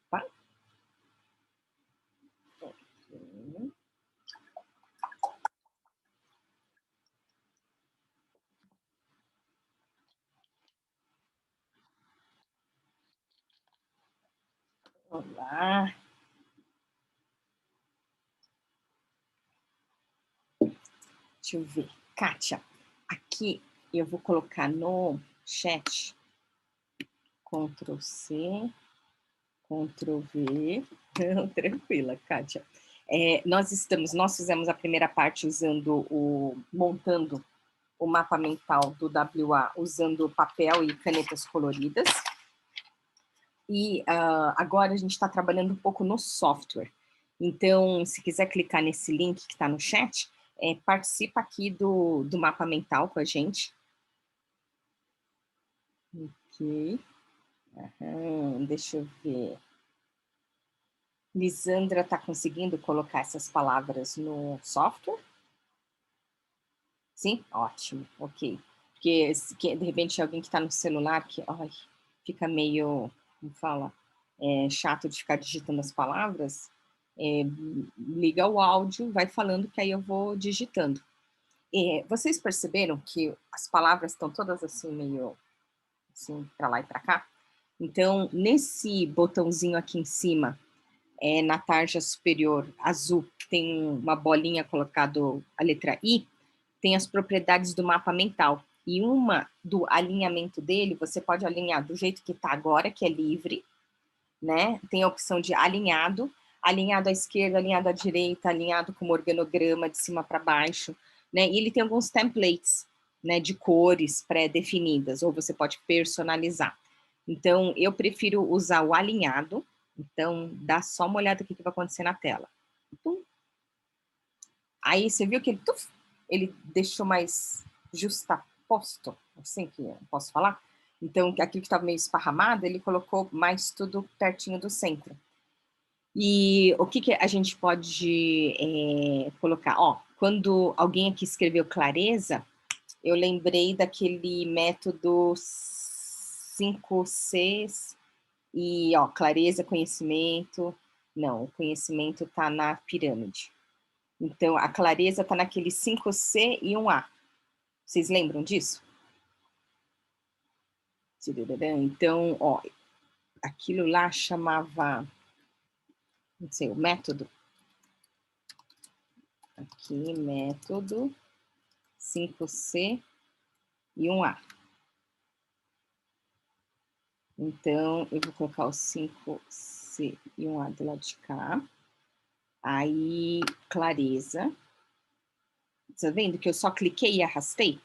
Opa. Olá. Deixa eu ver. Kátia, aqui eu vou colocar no chat Ctrl C, Ctrl V. Tranquila, Kátia. Nós fizemos a primeira parte montando o mapa mental do WA usando papel e canetas coloridas. E agora a gente está trabalhando um pouco no software. Então, se quiser clicar nesse link que está no chat, participa aqui do mapa mental com a gente. Ok. Deixa eu ver. Lisandra está conseguindo colocar essas palavras no software? Sim? Ótimo, ok. Porque de repente alguém que está no celular que fica meio, como fala, chato de ficar digitando as palavras, liga o áudio, vai falando que aí eu vou digitando. Vocês perceberam que as palavras estão todas assim, meio assim, para lá e para cá? Então, nesse botãozinho aqui em cima, na tarja superior azul, tem uma bolinha colocado a letra I, tem as propriedades do mapa mental. E uma do alinhamento dele, você pode alinhar do jeito que está agora, que é livre, né? Tem a opção de alinhado, alinhado à esquerda, alinhado à direita, alinhado como organograma de cima para baixo, né? E ele tem alguns templates, né, de cores pré-definidas, ou você pode personalizar. Então, eu prefiro usar o alinhado. Então, dá só uma olhada aqui que vai acontecer na tela. Aí, você viu que ele deixou mais justaposto, assim que eu posso falar? Então, aquilo que estava meio esparramado, ele colocou mais tudo pertinho do centro. E o que a gente pode colocar? Quando alguém aqui escreveu clareza, eu lembrei daquele método 5Cs e, clareza, conhecimento. Não, o conhecimento está na pirâmide. Então, a clareza está naquele 5C e 1A. Vocês lembram disso? Então, aquilo lá chamava, não sei, o método. Aqui, método 5C e 1A. Então, eu vou colocar o 5C e 1A do lado de cá. Aí, clareza. Tá vendo que eu só cliquei e arrastei?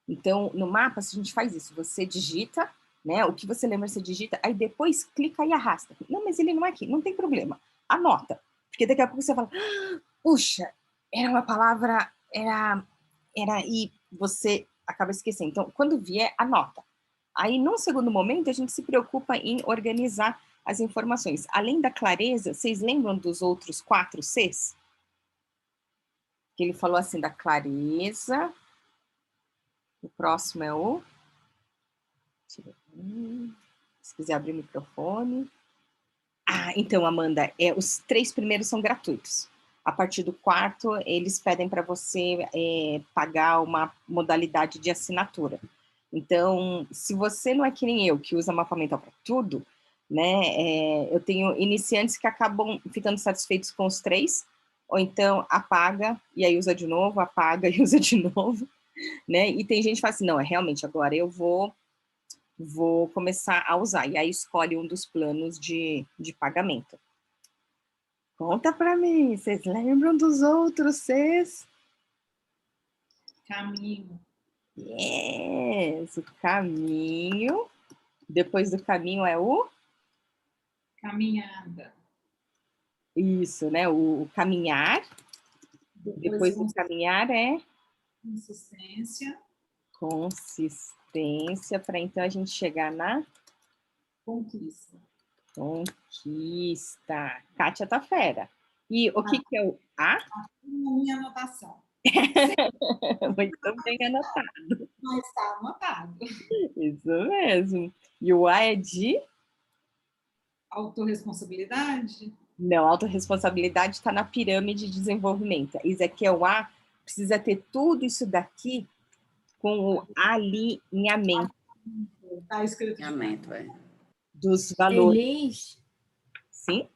Então, no mapa, se a gente faz isso, você digita, né? O que você lembra, você digita, aí depois clica e arrasta. Não, mas ele não é aqui, não tem problema. Anota. Porque daqui a pouco você fala, puxa, era uma palavra, e você acaba esquecendo. Então, quando vier, anota. Aí, num segundo momento, a gente se preocupa em organizar as informações. Além da clareza, vocês lembram dos outros 4 Cs? Que ele falou assim, da clareza. O próximo é o... Se quiser abrir o microfone. Então, Amanda, os 3 primeiros são gratuitos. A partir do 4º, eles pedem para você pagar uma modalidade de assinatura. Então, se você não é que nem eu, que usa mapa mental para tudo, né? Eu tenho iniciantes que acabam ficando satisfeitos com os 3, ou então apaga e aí usa de novo, apaga e usa de novo, né? E tem gente que fala assim, não, realmente, agora eu vou começar a usar, e aí escolhe um dos planos de pagamento. Conta para mim, vocês lembram dos outros 6? Caminho. Yes, o caminho. Depois do caminho é o? Caminhada. Isso, né? O caminhar. Depois do caminhar é? Consistência. Consistência, para então a gente chegar na? Conquista. Conquista. Kátia tá fera. E o que é o A? Na minha anotação. Muito bem anotado. Mas está anotado. Isso mesmo. E o A é de? Autorresponsabilidade? Não, autorresponsabilidade está na pirâmide de desenvolvimento. Isso aqui é o A, precisa ter tudo isso daqui com o alinhamento. Está escrito. Alinhamento, Dos valores. Elis, Sim?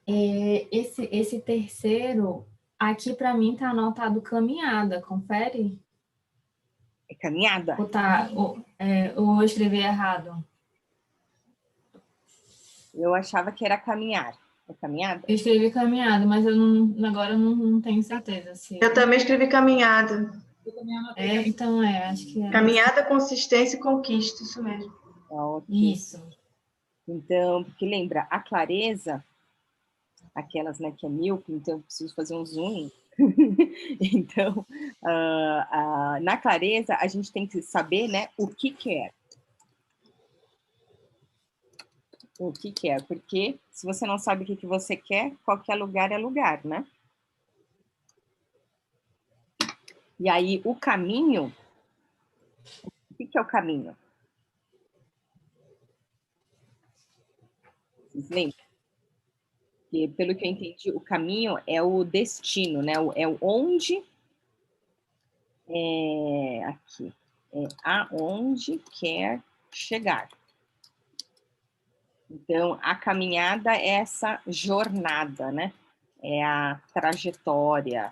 esse terceiro, aqui para mim tá anotado caminhada, confere? É caminhada? Ou eu escrevi errado? Eu achava que era caminhar. É caminhada? Eu escrevi caminhada, mas agora eu não tenho certeza. Eu também escrevi caminhada. Eu também anotei. Então acho que é. Caminhada, consistência e conquista, isso mesmo. Okay. Isso. Então, porque lembra, a clareza, aquelas, né, que é míope, então eu preciso fazer um zoom. Então, na clareza, a gente tem que saber, né, o que quer. O que quer, porque se você não sabe o que você quer, qualquer lugar é lugar, né? E aí, o caminho, o que é o caminho? Vocês lembram? Porque, pelo que eu entendi, o caminho é o destino, né? É o onde, aqui, aonde quer chegar. Então, a caminhada é essa jornada, né? É a trajetória.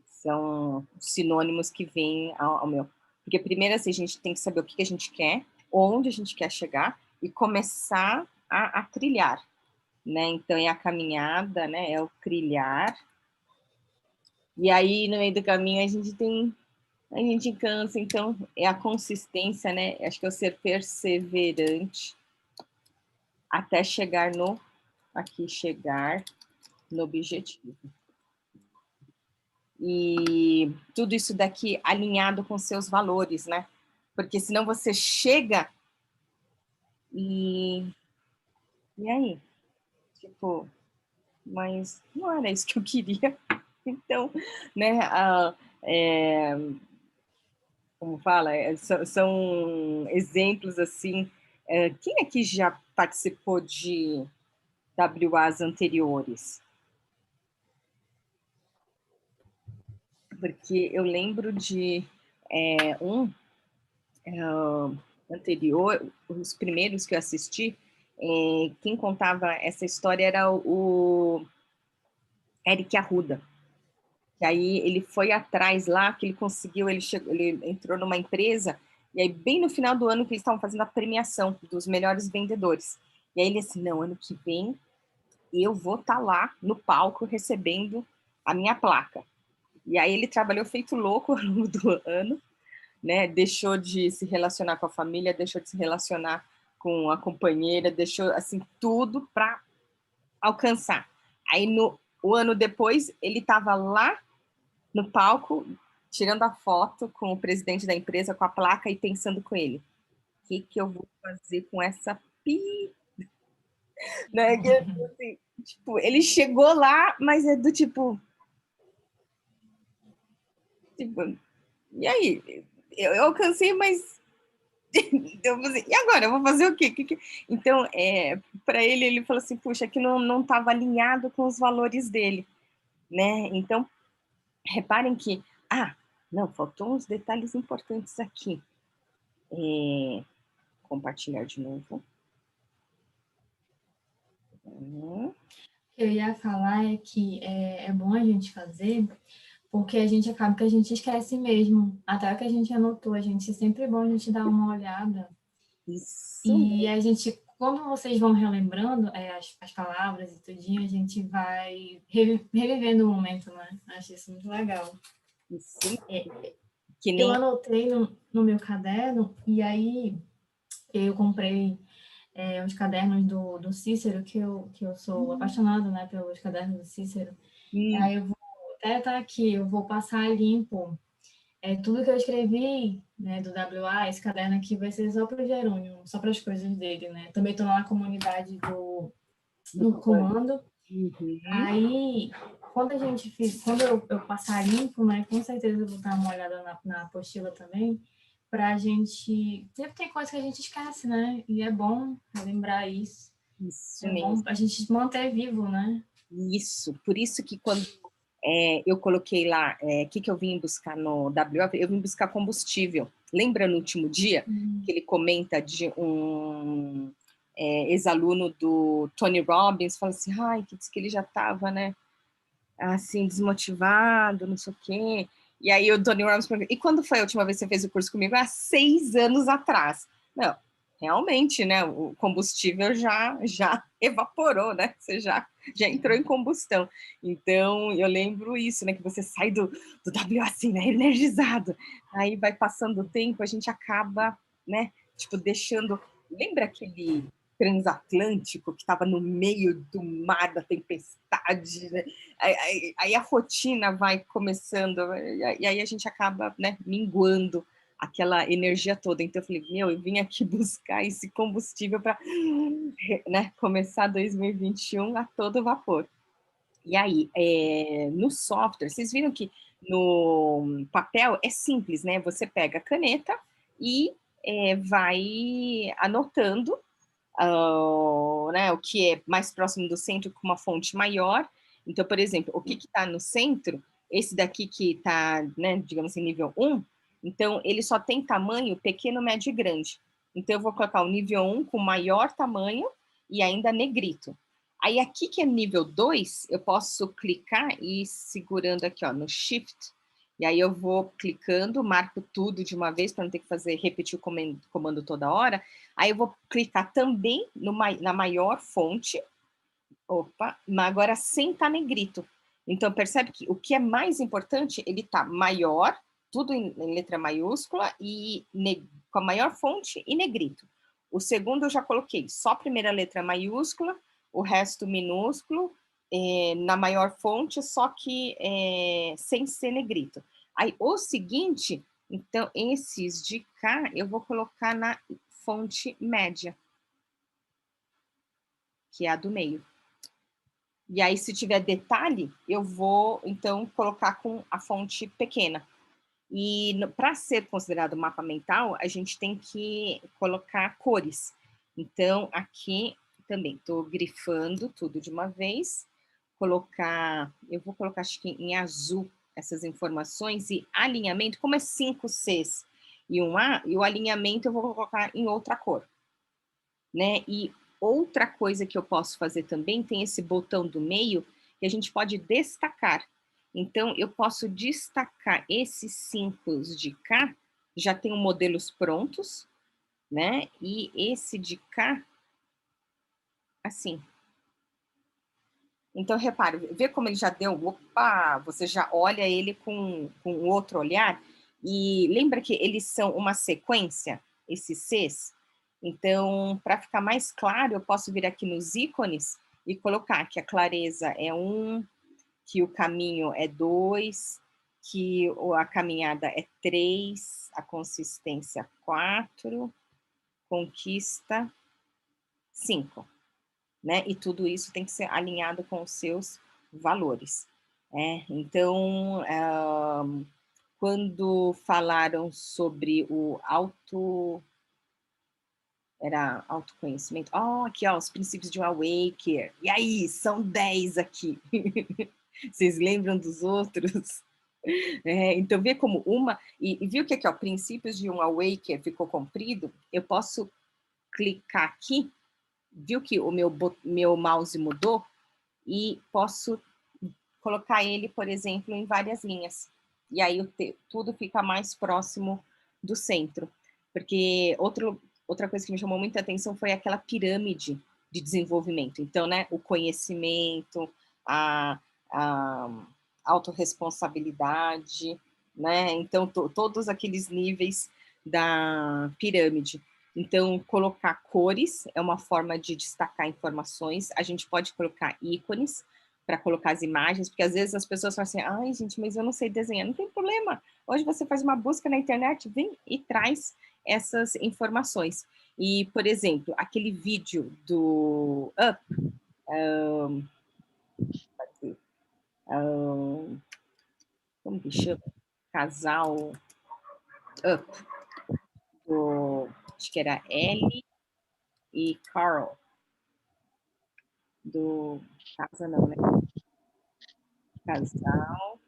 São sinônimos que vêm ao meu... Porque primeiro, assim, a gente tem que saber o que a gente quer, onde a gente quer chegar e começar a trilhar, né? Então, é a caminhada, né? É o trilhar. E aí, no meio do caminho, a gente cansa. Então, é a consistência, né? Acho que é o ser perseverante até chegar chegar no objetivo. E tudo isso daqui alinhado com seus valores, né? Porque senão você chega e aí? Tipo, mas não era isso que eu queria. Então, né, como fala, são exemplos assim. Quem aqui já participou de WAs anteriores? Porque eu lembro de anterior, os primeiros que eu assisti, quem contava essa história era o Eric Arruda. Que aí ele foi atrás lá, que ele conseguiu, ele entrou numa empresa, e aí bem no final do ano que eles estavam fazendo a premiação dos melhores vendedores. E aí ele assim, não, ano que vem eu vou estar lá no palco recebendo a minha placa. E aí ele trabalhou feito louco ao longo do ano, né? Deixou de se relacionar com a família, deixou de se relacionar com a companheira, deixou assim tudo para alcançar. Aí o ano depois ele estava lá no palco tirando a foto com o presidente da empresa com a placa e pensando com ele, o que eu vou fazer com essa né? Assim, tipo, ele chegou lá, mas é do tipo, e aí? Eu alcancei, mas eu falei, e agora? Eu vou fazer o quê? Então, para ele falou assim, puxa, que não estava alinhado com os valores dele, né? Então, reparem que, não, faltou uns detalhes importantes aqui. Compartilhar de novo. Uhum. Eu ia falar é que é bom a gente fazer, porque a gente acaba que a gente esquece mesmo. Até o que a gente anotou, a gente sempre é bom a gente dar uma olhada. Isso E mesmo. a gente, quando vocês vão relembrando as palavras e tudinho, a gente vai revivendo o momento, né? Acho isso muito legal. Isso que Eu nem anotei no meu caderno, e aí eu comprei uns cadernos do Cícero, que eu sou apaixonada, né, pelos cadernos do Cícero. Aí eu vou até estar aqui, eu vou passar limpo tudo que eu escrevi, né, do WA, esse caderno aqui vai ser só para o Jerônimo, só para as coisas dele, né? Também estou na comunidade no comando. Uhum. Aí, quando eu passar limpo, né, com certeza eu vou dar uma olhada na apostila também, para a gente. Sempre tem coisa que a gente esquece, né? E é bom lembrar isso. Isso É bom mesmo. a gente manter vivo, né? Isso. Por isso que quando eu coloquei lá o que eu vim buscar no WF, eu vim buscar combustível. Lembra no último dia que ele comenta de um ex-aluno do Tony Robbins, fala assim, ai, que diz que ele já estava, né, assim, desmotivado, não sei o quê. E aí o Tony Robbins perguntou, e quando foi a última vez que você fez o curso comigo? Há 6 anos atrás. Não, realmente, né, o combustível já evaporou, né, você já entrou em combustão. Então, eu lembro isso, né, que você sai do WA assim, né, energizado. Aí vai passando o tempo, a gente acaba, né, tipo, deixando... Lembra aquele transatlântico que estava no meio do mar da tempestade, né? Aí a rotina vai começando, e aí a gente acaba, né, minguando aquela energia toda. Então eu falei, eu vim aqui buscar esse combustível para, né, começar 2021 a todo vapor. E aí, no software, vocês viram que no papel é simples, né? Você pega a caneta e vai anotando né, o que é mais próximo do centro com uma fonte maior. Então, por exemplo, o que está no centro, esse daqui que está, né, digamos assim, nível 1, então ele só tem tamanho pequeno, médio e grande. Então, eu vou colocar o nível 1 com maior tamanho e ainda negrito. Aí, aqui que é nível 2, eu posso clicar e ir segurando aqui, ó, no Shift. E aí eu vou clicando, marco tudo de uma vez para não ter que repetir o comando toda hora. Aí eu vou clicar também na maior fonte, mas agora sem estar negrito. Então, percebe que o que é mais importante, ele está maior, tudo em letra maiúscula, e com a maior fonte e negrito. O segundo eu já coloquei só a primeira letra maiúscula, o resto minúsculo, na maior fonte, só que sem ser negrito. Aí, o seguinte, então, esses de cá, eu vou colocar na fonte média, que é a do meio. E aí, se tiver detalhe, eu vou, então, colocar com a fonte pequena. E para ser considerado mapa mental, a gente tem que colocar cores. Então, aqui também estou grifando tudo de uma vez. Eu vou colocar, acho que em azul, essas informações. E alinhamento, como é 5 Cs e um A, e o alinhamento eu vou colocar em outra cor, né? E outra coisa que eu posso fazer também, tem esse botão do meio, que a gente pode destacar. Então, eu posso destacar esses 5 de cá, já tenho modelos prontos, né? E esse de cá, assim. Então, repare, vê como ele já deu, opa, você já olha ele com outro olhar, e lembra que eles são uma sequência, esses Cs? Então, para ficar mais claro, eu posso vir aqui nos ícones e colocar que a clareza é 1, que o caminho é 2, que a caminhada é 3, a consistência 4, conquista 5. Né? E tudo isso tem que ser alinhado com os seus valores. Então, quando falaram sobre o autoconhecimento, aqui, ó, os princípios de um Awaker, e aí, são 10 aqui. Vocês lembram dos outros? Então, vê como e viu que aqui, ó, princípios de um Awaker ficou comprido? Eu posso clicar aqui viu que o meu mouse mudou? E posso colocar ele, por exemplo, em várias linhas. E aí tudo fica mais próximo do centro. Porque outra coisa que me chamou muita atenção foi aquela pirâmide de desenvolvimento. Então, né, o conhecimento, a autorresponsabilidade, né? Então, todos aqueles níveis da pirâmide. Então, colocar cores é uma forma de destacar informações. A gente pode colocar ícones para colocar as imagens, porque às vezes as pessoas falam assim, ai, gente, mas eu não sei desenhar. Não tem problema. Hoje você faz uma busca na internet, vem e traz essas informações. E, por exemplo, aquele vídeo do Up, como que chama? Casal Up, acho que era Ellie e Carl, do Casa não, né? Casal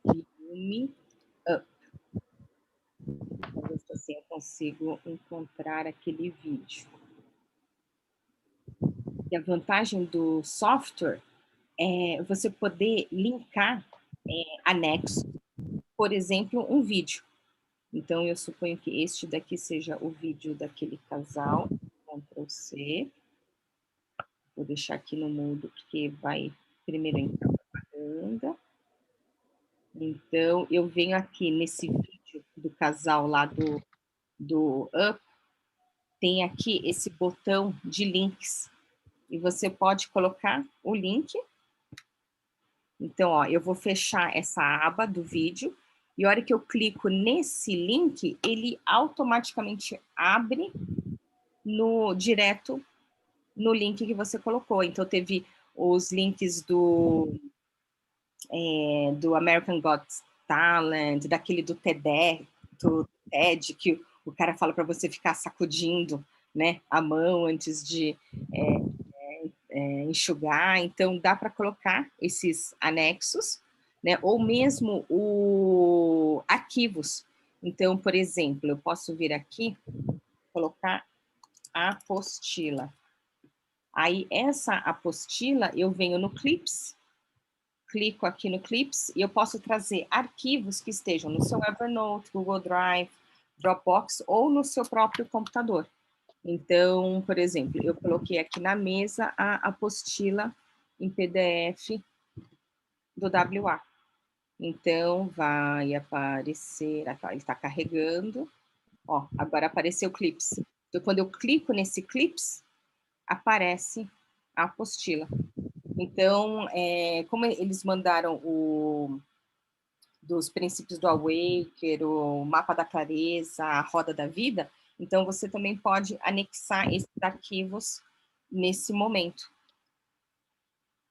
Filme Up. Vamos ver se assim eu consigo encontrar aquele vídeo. E a vantagem do software é você poder linkar anexo, por exemplo, um vídeo. Então, eu suponho que este daqui seja o vídeo daquele casal. Ctrl C. Vou deixar aqui no mudo, porque vai primeiro entrar a propaganda. Então, eu venho aqui nesse vídeo do casal lá do Up, tem aqui esse botão de links. E você pode colocar o link. Então, ó, eu vou fechar essa aba do vídeo. E a hora que eu clico nesse link, ele automaticamente abre direto no link que você colocou. Então, teve os links do American Got Talent, daquele do TED, que o cara fala para você ficar sacudindo, né, a mão antes de enxugar. Então, dá para colocar esses anexos, né, ou mesmo arquivos. Então, por exemplo, eu posso vir aqui, colocar a apostila. Aí, essa apostila, eu venho no Clips, clico aqui no Clips e eu posso trazer arquivos que estejam no seu Evernote, Google Drive, Dropbox ou no seu próprio computador. Então, por exemplo, eu coloquei aqui na mesa a apostila em PDF do WA. Então, vai aparecer, ele está carregando. Ó, agora apareceu o Clips. Então, quando eu clico nesse Clips, aparece a apostila. Então, como eles mandaram dos princípios do Awaker, o mapa da clareza, a roda da vida, então você também pode anexar esses arquivos nesse momento.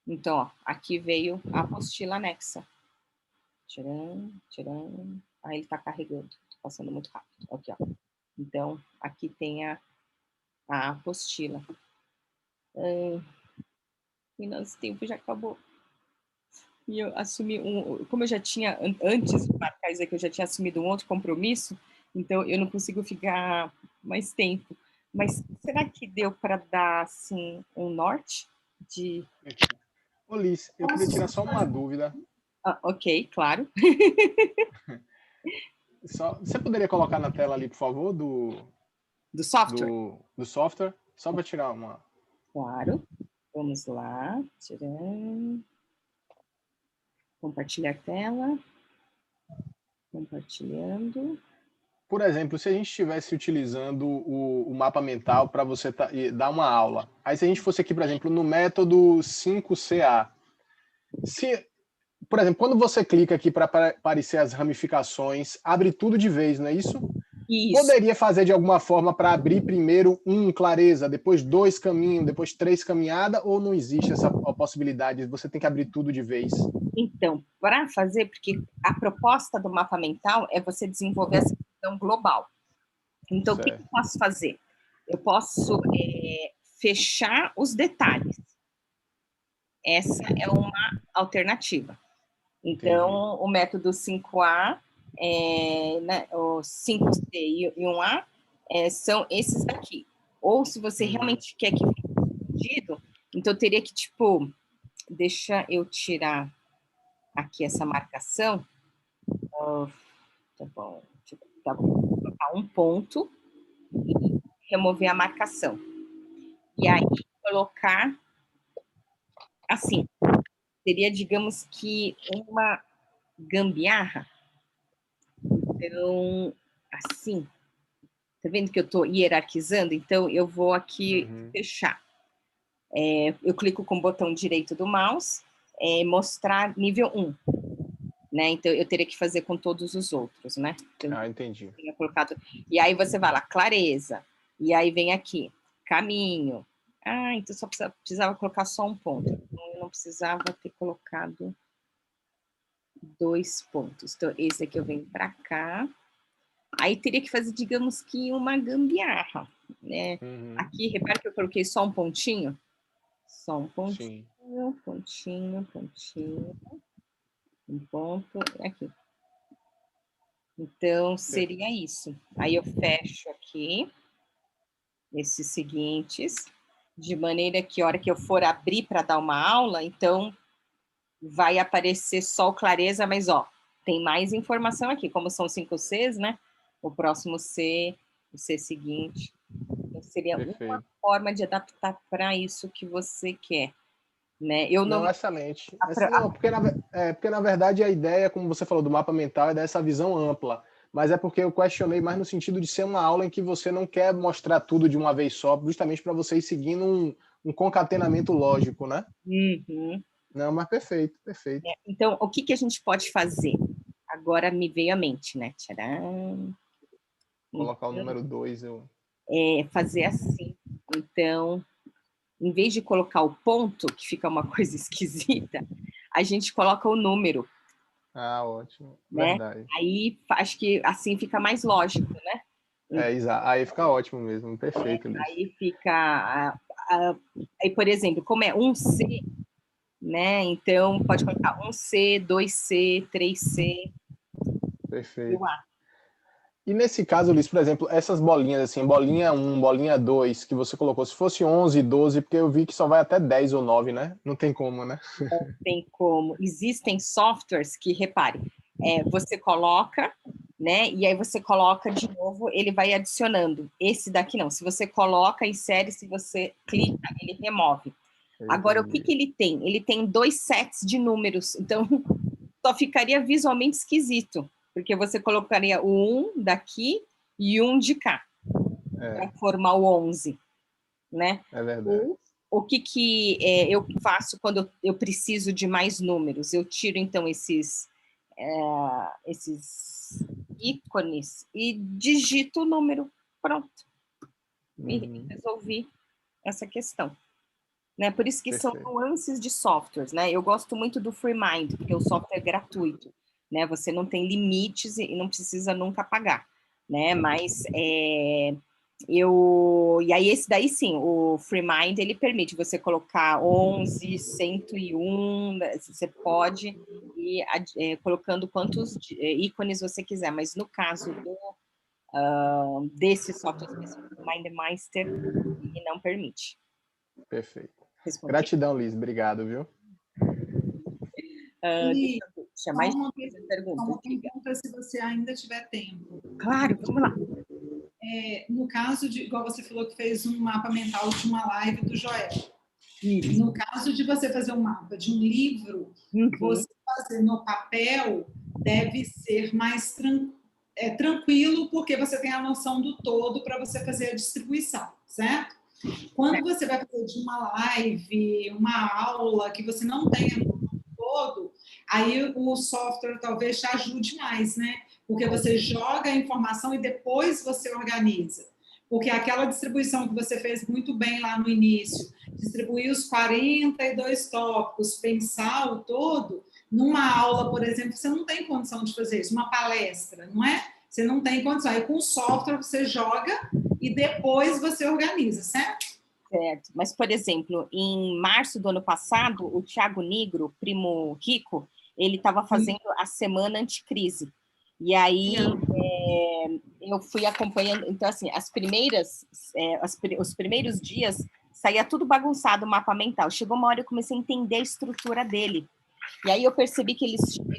Então, ó, aqui veio a apostila anexa. Tcharam, tcharam. Aí ele está carregando, tô passando muito rápido. Aqui, ó. Então, aqui tem a apostila. E nosso tempo já acabou. E eu assumi como eu já tinha, antes de marcar isso aqui, eu já tinha assumido um outro compromisso, então eu não consigo ficar mais tempo. Mas será que deu para dar, assim, um norte de... Ô, Liz, eu queria tirar só uma dúvida. Ok, claro. Você poderia colocar na tela ali, por favor, do software? Do software, só para tirar uma... Claro. Vamos lá. Tirando. Compartilhar tela. Compartilhando. Por exemplo, se a gente estivesse utilizando o mapa mental para você dar uma aula, aí se a gente fosse aqui, por exemplo, no método 5CA, por exemplo, quando você clica aqui para aparecer as ramificações, abre tudo de vez, não é isso? Isso. Poderia fazer de alguma forma para abrir primeiro clareza, depois 2 caminho, depois 3 caminhada, ou não existe essa possibilidade? Você tem que abrir tudo de vez? Então, para fazer, porque a proposta do mapa mental é você desenvolver essa visão global. Então, certo. O que eu posso fazer? Eu posso fechar os detalhes. Essa é uma alternativa. Então, o método 5A, né, o 5C e 1A são esses daqui. Ou se você realmente quer que fique dividido, então eu teria que, tipo, deixa eu tirar aqui essa marcação. Tá bom. Tá bom. Vou colocar um ponto e remover a marcação. E aí, colocar assim. Seria, digamos que, uma gambiarra. Então, assim. Tá vendo que eu tô hierarquizando? Então, eu vou aqui fechar. Eu clico com o botão direito do mouse, mostrar nível 1. Né? Então, eu teria que fazer com todos os outros, né? Então, entendi. Colocado... E aí você vai lá, clareza. E aí vem aqui, caminho. Então só precisava colocar só um ponto. Então, eu não precisava ter colocado 2 pontos. Então, esse aqui eu venho para cá. Aí teria que fazer, digamos que, uma gambiarra, né? Aqui, repara que eu coloquei só um pontinho. Só um pontinho, sim. pontinho. Um ponto, aqui. Então, seria isso. Aí eu fecho aqui, esses seguintes, de maneira que a hora que eu for abrir para dar uma aula, então, vai aparecer só o clareza, mas, ó, tem mais informação aqui, como são 5 Cs, né? O próximo C, o C seguinte. Então, seria uma forma de adaptar para isso que você quer. Né? Não, excelente. Não, porque, na verdade, a ideia, como você falou, do mapa mental é dessa visão ampla, mas é porque eu questionei mais no sentido de ser uma aula em que você não quer mostrar tudo de uma vez só, justamente para você ir seguindo um concatenamento lógico, né? Não, mas perfeito. Então, o que a gente pode fazer? Agora me veio à mente, né? Tcharam. Colocar o número 2. Fazer assim. Então, em vez de colocar o ponto, que fica uma coisa esquisita, a gente coloca o número. Ótimo. Né? Verdade. Aí, acho que assim fica mais lógico, né? Exato. Aí fica ótimo mesmo. Perfeito, Liz. Aí fica... Aí, por exemplo, como é um C, né? Então, pode colocar 1C, 2C, 3C. Perfeito. E nesse caso, Liz, por exemplo, essas bolinhas, assim, bolinha 1, bolinha 2, que você colocou, se fosse 11, 12, porque eu vi que só vai até 10 ou 9, né? Não tem como, né? Não tem como. Existem softwares que, repare, você coloca, né? E aí você coloca de novo, ele vai adicionando. Esse daqui não. Se você coloca, insere, se você clica, ele remove. Agora, o que ele tem? Ele tem 2 sets de números, então só ficaria visualmente esquisito, porque você colocaria o 1 daqui e 1 de cá, para formar o 11, né? É verdade. O que eu faço quando eu preciso de mais números? Eu tiro, então, esses ícones e digito o número. Pronto. E resolvi essa questão. Né? Por isso que são nuances de softwares, né? Eu gosto muito do FreeMind, porque o software é gratuito, né? Você não tem limites e não precisa nunca pagar, né? Mas e aí esse daí sim, o FreeMind, ele permite você colocar 11, 101, você pode ir colocando quantos ícones você quiser, mas no caso desse software específico, o MindMeister, ele não permite. Perfeito. Respondi? Gratidão, Liz. Obrigado, viu? Deixa mais uma pergunta, se você ainda tiver tempo. Claro, vamos lá. No caso de, igual você falou que fez um mapa mental de uma live do Joel. No caso de você fazer um mapa de um livro, você fazer no papel deve ser mais tranquilo, porque você tem a noção do todo para você fazer a distribuição, certo? Quando você vai fazer de uma live, uma aula, que você não tenha todo, aí o software talvez te ajude mais, né? Porque você joga a informação e depois você organiza. Porque aquela distribuição que você fez muito bem lá no início, distribuir os 42 tópicos, pensar o todo, numa aula, por exemplo, você não tem condição de fazer isso, uma palestra, não é? Você não tem condição. Aí com o software você joga e depois você organiza, certo? Certo. Mas, por exemplo, em março do ano passado, o Thiago Nigro, primo rico, ele estava fazendo a semana anticrise. E aí eu fui acompanhando. Então, assim, os primeiros dias saía tudo bagunçado o mapa mental. Chegou uma hora eu comecei a entender a estrutura dele. E aí eu percebi que ele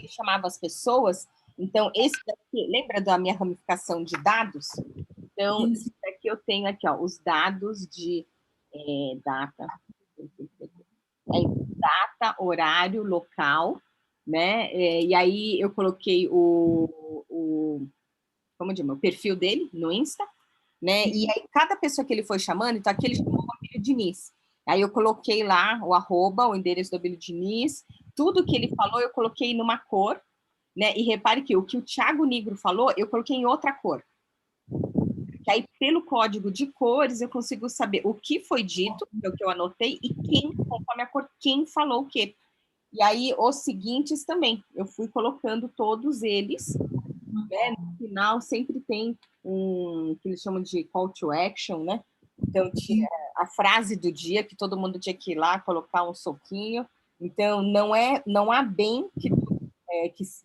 chamava as pessoas. Então, esse daqui, lembra da minha ramificação de dados? Então, esse daqui eu tenho aqui, ó, os dados de data, horário, local, né? E aí eu coloquei o perfil dele no Insta, né? E aí cada pessoa que ele foi chamando, então aqui ele chamou o Abílio Diniz. Aí eu coloquei lá o arroba, o endereço do Abílio Diniz, tudo que ele falou eu coloquei numa cor, né? E repare que o Thiago Nigro falou, eu coloquei em outra cor. Que aí, pelo código de cores, eu consigo saber o que foi dito, que é o que eu anotei, e quem, conforme a cor, quem falou o quê. E aí, os seguintes também, eu fui colocando todos eles, né? No final, sempre tem que eles chamam de call to action, né? Então, tinha a frase do dia, que todo mundo tinha que ir lá, colocar um soquinho. Então, não há bem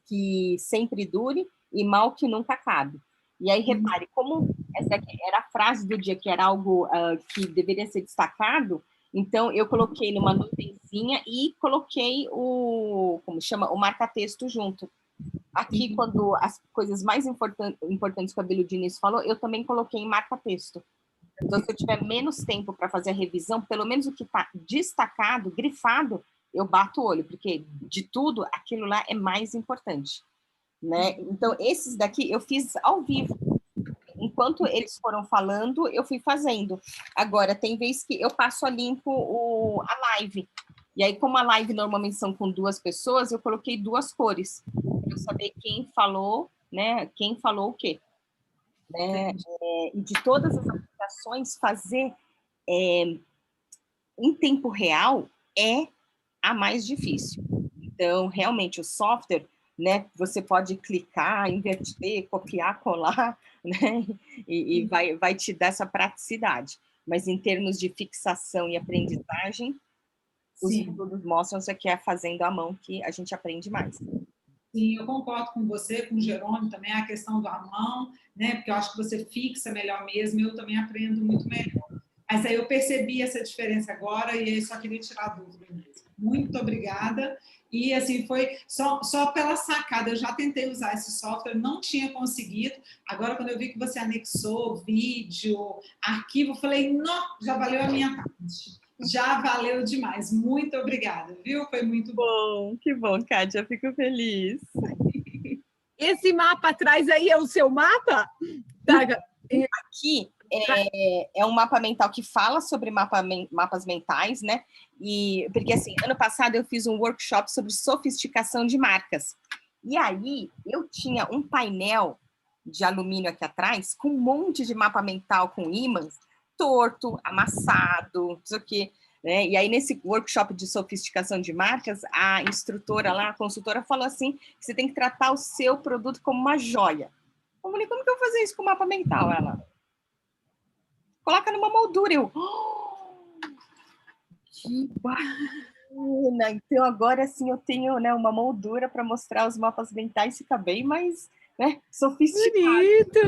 que sempre dure e mal que nunca acabe. E aí, repare, como essa daqui era a frase do dia, que era algo que deveria ser destacado, então eu coloquei numa nuvenzinha e coloquei o marca-texto junto. Aqui, quando as coisas mais importantes que a Abílio Diniz falou, eu também coloquei em marca-texto. Então, se eu tiver menos tempo para fazer a revisão, pelo menos o que está destacado, grifado, eu bato o olho, porque de tudo, aquilo lá é mais importante. Né? Então, esses daqui eu fiz ao vivo. Enquanto eles foram falando, eu fui fazendo. Agora, tem vez que eu passo a limpo a live. E aí, como a live normalmente são com 2 pessoas, eu coloquei 2 cores. Para eu saber quem falou, né? Quem falou o quê. Né? E de todas as aplicações, fazer em tempo real é a mais difícil. Então, realmente, o software, né, você pode clicar, inverter, copiar, colar, né, e vai te dar essa praticidade. Mas em termos de fixação e aprendizagem, os estudos mostram que é fazendo à mão que a gente aprende mais. Sim, eu concordo com você, com o Jerônimo também, a questão da mão, né, porque eu acho que você fixa melhor mesmo, eu também aprendo muito melhor. Mas aí eu percebi essa diferença agora e aí só queria tirar a dúvida mesmo. Muito obrigada. E assim, foi só pela sacada. Eu já tentei usar esse software, não tinha conseguido. Agora, quando eu vi que você anexou vídeo, arquivo, eu falei, não, já valeu a minha tarde. Já valeu demais. Muito obrigada, viu? Foi muito bom. Que bom, Kátia. Fico feliz. Esse mapa atrás aí é o seu mapa? Aqui é um mapa mental que fala sobre mapas mentais, né? Porque, assim, ano passado eu fiz um workshop sobre sofisticação de marcas. E aí eu tinha um painel de alumínio aqui atrás com um monte de mapa mental com ímãs torto, amassado, não sei o quê. Né? E aí, nesse workshop de sofisticação de marcas, a instrutora lá, a consultora, falou assim, que você tem que tratar o seu produto como uma joia. Eu falei, como que eu vou fazer isso com o mapa mental? Ela, coloca numa moldura. Eu, que bacana! Então, agora sim, eu tenho, né, uma moldura para mostrar os mapas mentais, fica bem mais, né, sofisticado. Bonito!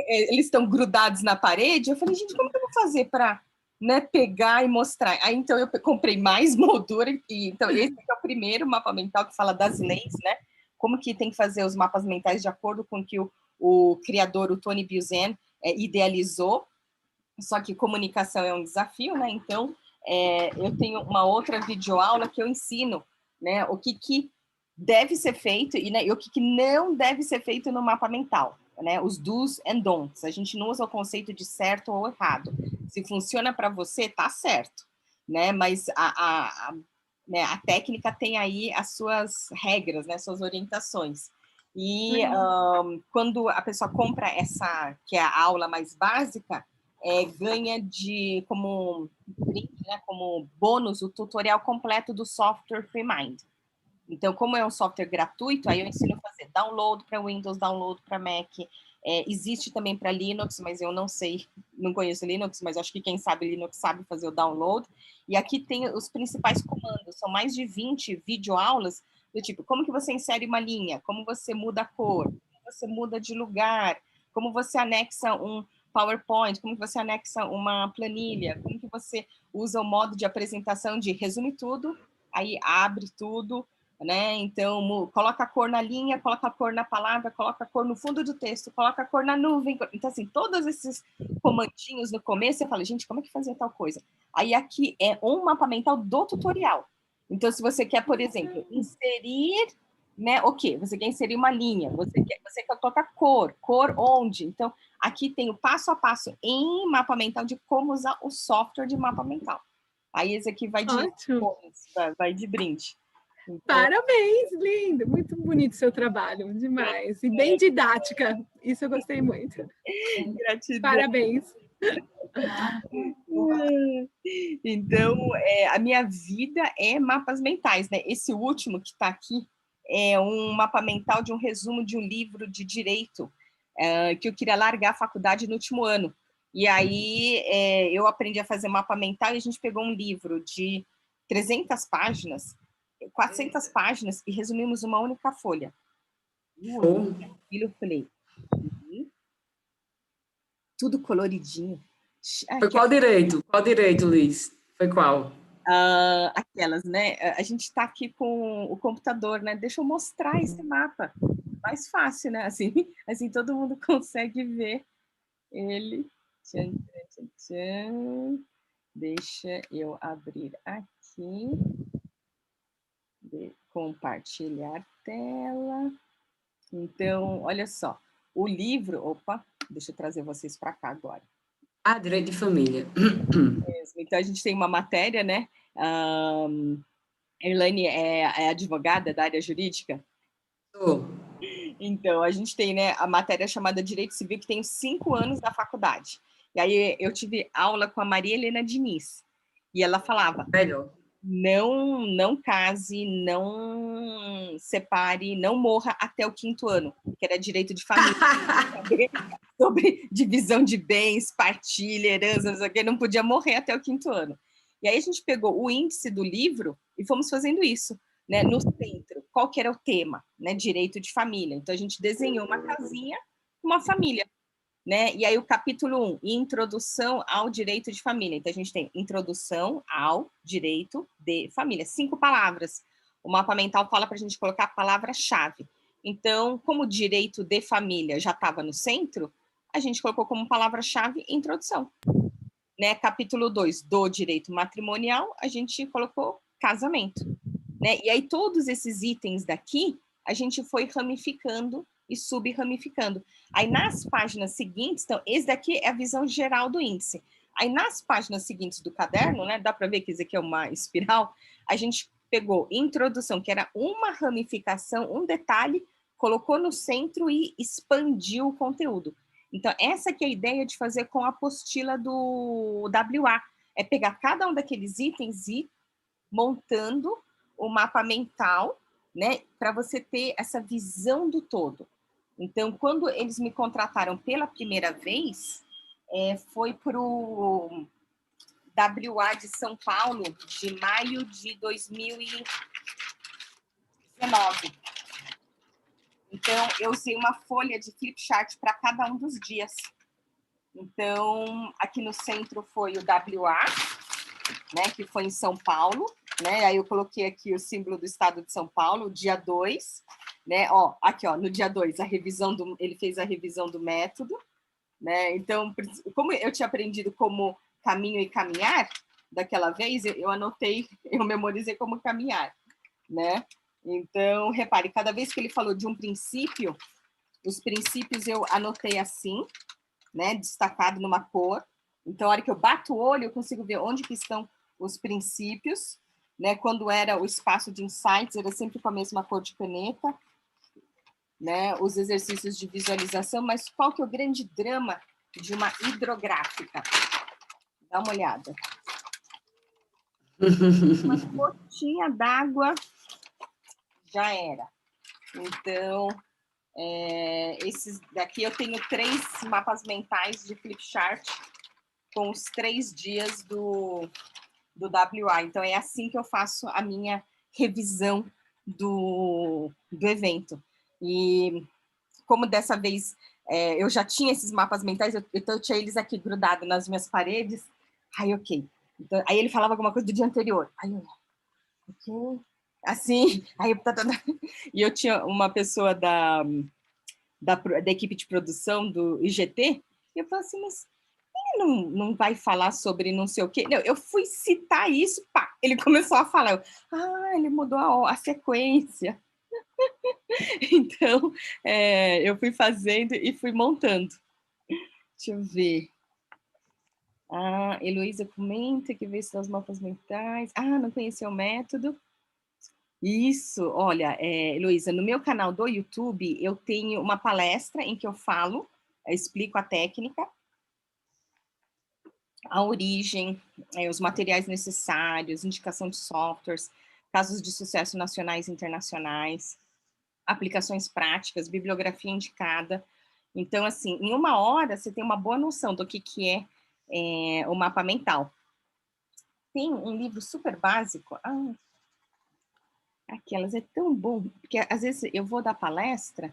Eles estão grudados na parede. Eu falei, gente, como que eu vou fazer para, né, pegar e mostrar? Aí, então, eu comprei mais moldura. Então, esse é o primeiro mapa mental que fala das leis, né? Como que tem que fazer os mapas mentais de acordo com o que o criador, o Tony Buzan, idealizou. Só que comunicação é um desafio, né? Então, eu tenho uma outra videoaula que eu ensino, né, o que deve ser feito e o que não deve ser feito no mapa mental, né? Os do's and don'ts. A gente não usa o conceito de certo ou errado. Se funciona para você, tá certo, né? Mas né, a técnica tem aí as suas regras, né, suas orientações. E quando a pessoa compra essa, que é a aula mais básica, ganha como brinde, né, como bônus, o tutorial completo do software FreeMind. Então, como é um software gratuito, aí eu ensino a fazer download para Windows, download para Mac. Existe também para Linux, mas eu não sei, não conheço Linux, mas acho que quem sabe Linux sabe fazer o download. E aqui tem os principais comandos, são mais de 20 videoaulas, do tipo, como que você insere uma linha, como você muda a cor, como você muda de lugar, como você anexa um PowerPoint, como que você anexa uma planilha, como que você usa o modo de apresentação de resume tudo, aí abre tudo, né? Então, coloca a cor na linha, coloca a cor na palavra, coloca a cor no fundo do texto, coloca a cor na nuvem. Então, assim, todos esses comandinhos no começo, eu falo, gente, como é que fazia tal coisa? Aí aqui é um mapa mental do tutorial. Então, se você quer, por exemplo, inserir, né? O quê? Você quer inserir uma linha, você quer colocar cor onde? Então, aqui tem o passo a passo em mapa mental de como usar o software de mapa mental. Aí esse aqui vai vai de brinde. Então, parabéns, lindo, muito bonito o seu trabalho, demais. E bem didática, isso eu gostei muito. Gratidão. Parabéns. Então, a minha vida é mapas mentais, né? Esse último que está aqui é um mapa mental de um resumo de um livro de direito que eu queria largar a faculdade no último ano. E aí eu aprendi a fazer mapa mental e a gente pegou um livro de 300 páginas, 400 páginas e resumimos uma única folha. E eu falei, tudo coloridinho. Foi qual direito? Qual direito, Liz? Foi qual? Aquelas, né? A gente está aqui com o computador, né? Deixa eu mostrar esse mapa. Mais fácil, né? Assim todo mundo consegue ver ele. Tchan, tchan, tchan. Deixa eu abrir aqui. Compartilhar tela. Então, olha só. O livro... Opa, deixa eu trazer vocês para cá agora. Direito de família. Então, a gente tem uma matéria, né? Erlane é advogada da área jurídica? Sou. Então, a gente tem, né, a matéria chamada Direito Civil, que tem 5 anos da faculdade. E aí eu tive aula com a Maria Helena Diniz. E ela falava, melhor, não case, não separe, não morra até o 5º ano, que era direito de família. Sobre divisão de bens, partilha, herança, não podia morrer até o 5º ano. E aí a gente pegou o índice do livro e fomos fazendo isso, né? No centro, qual que era o tema, né? Direito de família. Então a gente desenhou uma casinha, uma família, né? E aí o capítulo 1, introdução ao direito de família. Então a gente tem introdução ao direito de família, 5 palavras. O mapa mental fala para a gente colocar a palavra-chave. Então, como direito de família já estava no centro, a gente colocou como palavra-chave introdução. Né? Capítulo 2, do direito matrimonial, a gente colocou casamento. Né? E aí todos esses itens daqui, a gente foi ramificando e subramificando. Aí nas páginas seguintes, então, esse daqui é a visão geral do índice. Aí nas páginas seguintes do caderno, né, dá para ver que isso aqui é uma espiral, a gente pegou introdução, que era uma ramificação, um detalhe, colocou no centro e expandiu o conteúdo. Então, essa que é a ideia de fazer com a apostila do WA, é pegar cada um daqueles itens e ir montando o mapa mental, né, para você ter essa visão do todo. Então, quando eles me contrataram pela primeira vez, foi para o WA de São Paulo, de maio de 2019. Então, eu usei uma folha de flipchart para cada um dos dias. Então, aqui no centro foi o WA, né, que foi em São Paulo, né? Aí eu coloquei aqui o símbolo do estado de São Paulo, dia 2, né? Ó, aqui, ó, no dia 2, ele fez a revisão do método, né? Então, como eu tinha aprendido como caminho e caminhar, daquela vez, eu anotei, eu memorizei como caminhar, né? Então, repare, cada vez que ele falou de um princípio, os princípios eu anotei assim, né? Destacado numa cor. Então, a hora que eu bato o olho, eu consigo ver onde que estão os princípios, né? Quando era o espaço de insights, era sempre com a mesma cor de caneta, né? Os exercícios de visualização, mas qual que é o grande drama de uma hidrográfica? Dá uma olhada. Uma gotinha d'água já era. Então, esses daqui eu tenho 3 mapas mentais de flipchart com os 3 dias do WA. Então, é assim que eu faço a minha revisão do evento. E como dessa vez eu já tinha esses mapas mentais, eu tinha eles aqui grudados nas minhas paredes. Aí, ok, Então, aí ele falava alguma coisa do dia anterior. Aí eu, ok, assim, aí e eu tinha uma pessoa da equipe de produção do IGT, e eu falei assim, mas ele não vai falar sobre não sei o quê? Não, eu fui citar isso, pá, ele começou a falar. Ele mudou a sequência. Então, eu fui fazendo e fui montando. Deixa eu ver. Heloísa comenta que vê se os mapas mentais. Não conheceu o método. Isso, olha, Heloísa, no meu canal do YouTube, eu tenho uma palestra em que eu falo, eu explico a técnica, a origem, os materiais necessários, indicação de softwares, casos de sucesso nacionais e internacionais, aplicações práticas, bibliografia indicada. Então, assim, em 1 hora, você tem uma boa noção do que é o mapa mental. Tem um livro super básico, aquelas, é tão bom, porque às vezes eu vou dar palestra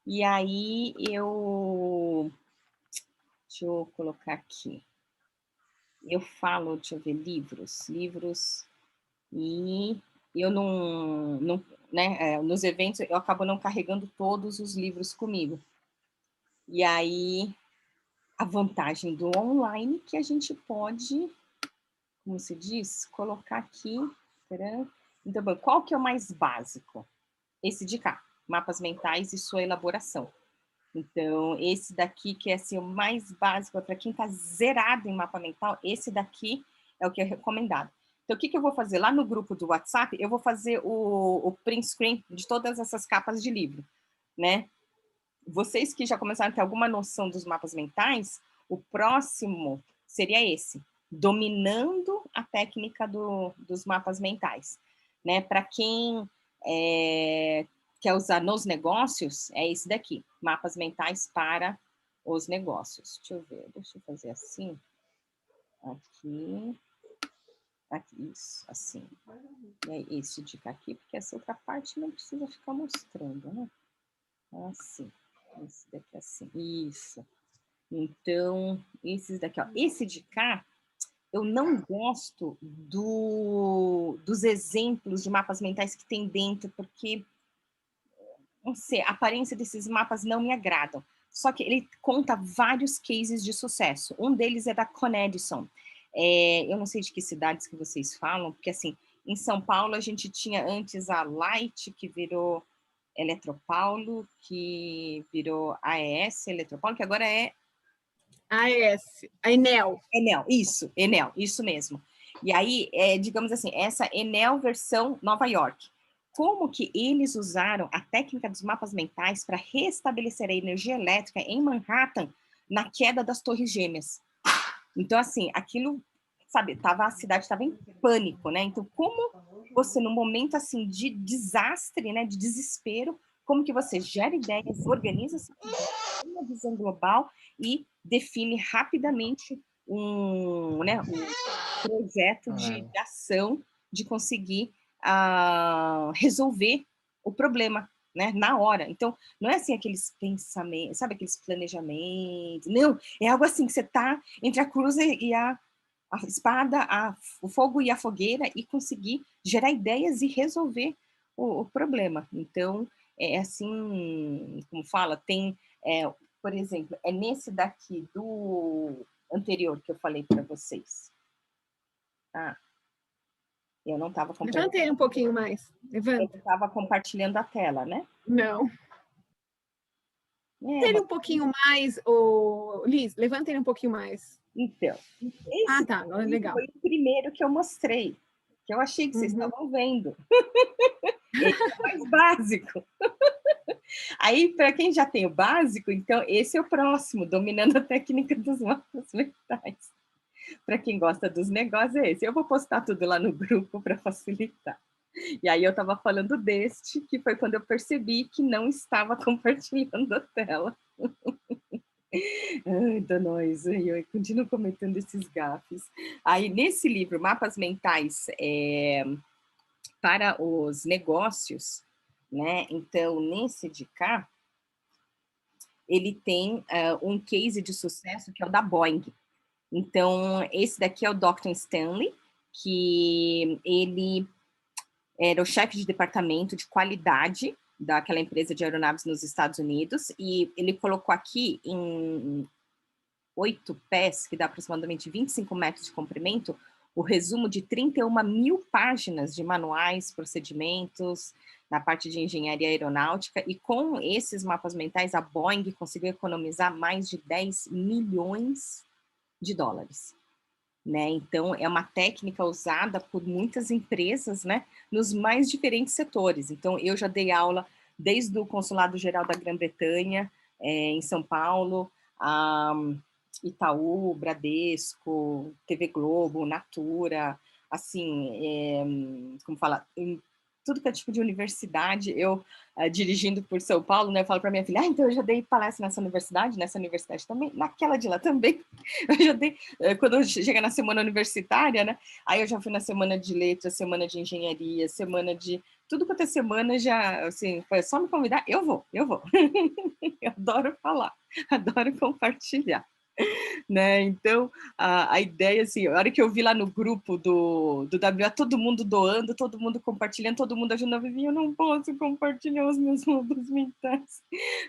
e aí deixa eu colocar aqui, eu falo, deixa eu ver, livros, e eu não né, nos eventos eu acabo não carregando todos os livros comigo. E aí, a vantagem do online é que a gente pode, como se diz, colocar aqui. Então, qual que é o mais básico? Esse de cá, mapas mentais e sua elaboração. Então, esse daqui que é assim, o mais básico, para quem está zerado em mapa mental, esse daqui é o que é recomendado. Então, o que eu vou fazer? Lá no grupo do WhatsApp, eu vou fazer o print screen de todas essas capas de livro, né? Vocês que já começaram a ter alguma noção dos mapas mentais, o próximo seria esse, dominando a técnica dos mapas mentais, né? Para quem quer usar nos negócios, é esse daqui, mapas mentais para os negócios. Deixa eu ver, deixa eu fazer assim, aqui, isso, assim. E é esse de cá aqui, porque essa outra parte não precisa ficar mostrando, né? Assim. Esse daqui assim, isso. Então, esses daqui, ó. Esse de cá, eu não gosto dos exemplos de mapas mentais que tem dentro, porque, não sei, a aparência desses mapas não me agradam. Só que ele conta vários cases de sucesso. Um deles é da Con Edison. Eu não sei de que cidades que vocês falam, porque, assim, em São Paulo a gente tinha antes a Light, que virou Eletropaulo, que virou AES Eletropaulo, que agora é AES, a Enel. Enel, isso mesmo. E aí, digamos assim, essa Enel versão Nova York. Como que eles usaram a técnica dos mapas mentais para restabelecer a energia elétrica em Manhattan na queda das Torres Gêmeas? Então, assim, aquilo, sabe, a cidade estava em pânico, né? Então, como você, num momento, assim, de desastre, né, de desespero, como que você gera ideias, organiza uma visão global e define rapidamente um projeto de ação de conseguir resolver o problema, né, na hora. Então, não é assim aqueles pensamentos, sabe, aqueles planejamentos, não, é algo assim que você está entre a cruz e a espada, o fogo e a fogueira e conseguir gerar ideias e resolver o problema. Então, é assim, como fala, tem, por exemplo, é nesse daqui do anterior que eu falei para vocês. Eu não estava compartilhando. Levanta ele um pouquinho mais. Levanta. Eu estava compartilhando a tela, né? Não. Ele um pouquinho mais, Liz, levanta ele um pouquinho mais. Então, esse tá, agora é legal. Foi o primeiro que eu mostrei, que eu achei que vocês estavam vendo. Esse é o mais básico. Aí, para quem já tem o básico, então, esse é o próximo, dominando a técnica dos mapas mentais. Para quem gosta dos negócios, é esse. Eu vou postar tudo lá no grupo para facilitar. E aí eu estava falando deste, que foi quando eu percebi que não estava compartilhando a tela. Ai, danóis, eu continuo cometendo esses gafes. Aí, nesse livro, Mapas Mentais para os Negócios, né? Então, nesse de cá, ele tem um case de sucesso que é o da Boeing. Então, esse daqui é o Dr. Stanley, que ele era o chefe de departamento de qualidade daquela empresa de aeronaves nos Estados Unidos, e ele colocou aqui em 8 pés, que dá aproximadamente 25 metros de comprimento, o resumo de 31.000 páginas de manuais, procedimentos, na parte de engenharia aeronáutica, e com esses mapas mentais, a Boeing conseguiu economizar mais de 10 milhões de dólares. Né? Então, é uma técnica usada por muitas empresas, né, nos mais diferentes setores. Então, eu já dei aula desde o Consulado Geral da Grã-Bretanha, em São Paulo, a Itaú, Bradesco, TV Globo, Natura, assim, como falar, tudo que é tipo de universidade, eu dirigindo por São Paulo, né, eu falo para minha filha, então eu já dei palestra nessa universidade também, naquela de lá também, eu já dei, quando chega na semana universitária, né, aí eu já fui na semana de letras, semana de engenharia, semana de, tudo quanto é semana já, assim, foi só me convidar, eu vou, eu adoro falar, adoro compartilhar. Né? Então, a ideia, assim, a hora que eu vi lá no grupo do WA, todo mundo doando, todo mundo compartilhando, todo mundo ajudando, eu vi, eu não posso compartilhar os meus mapas mentais.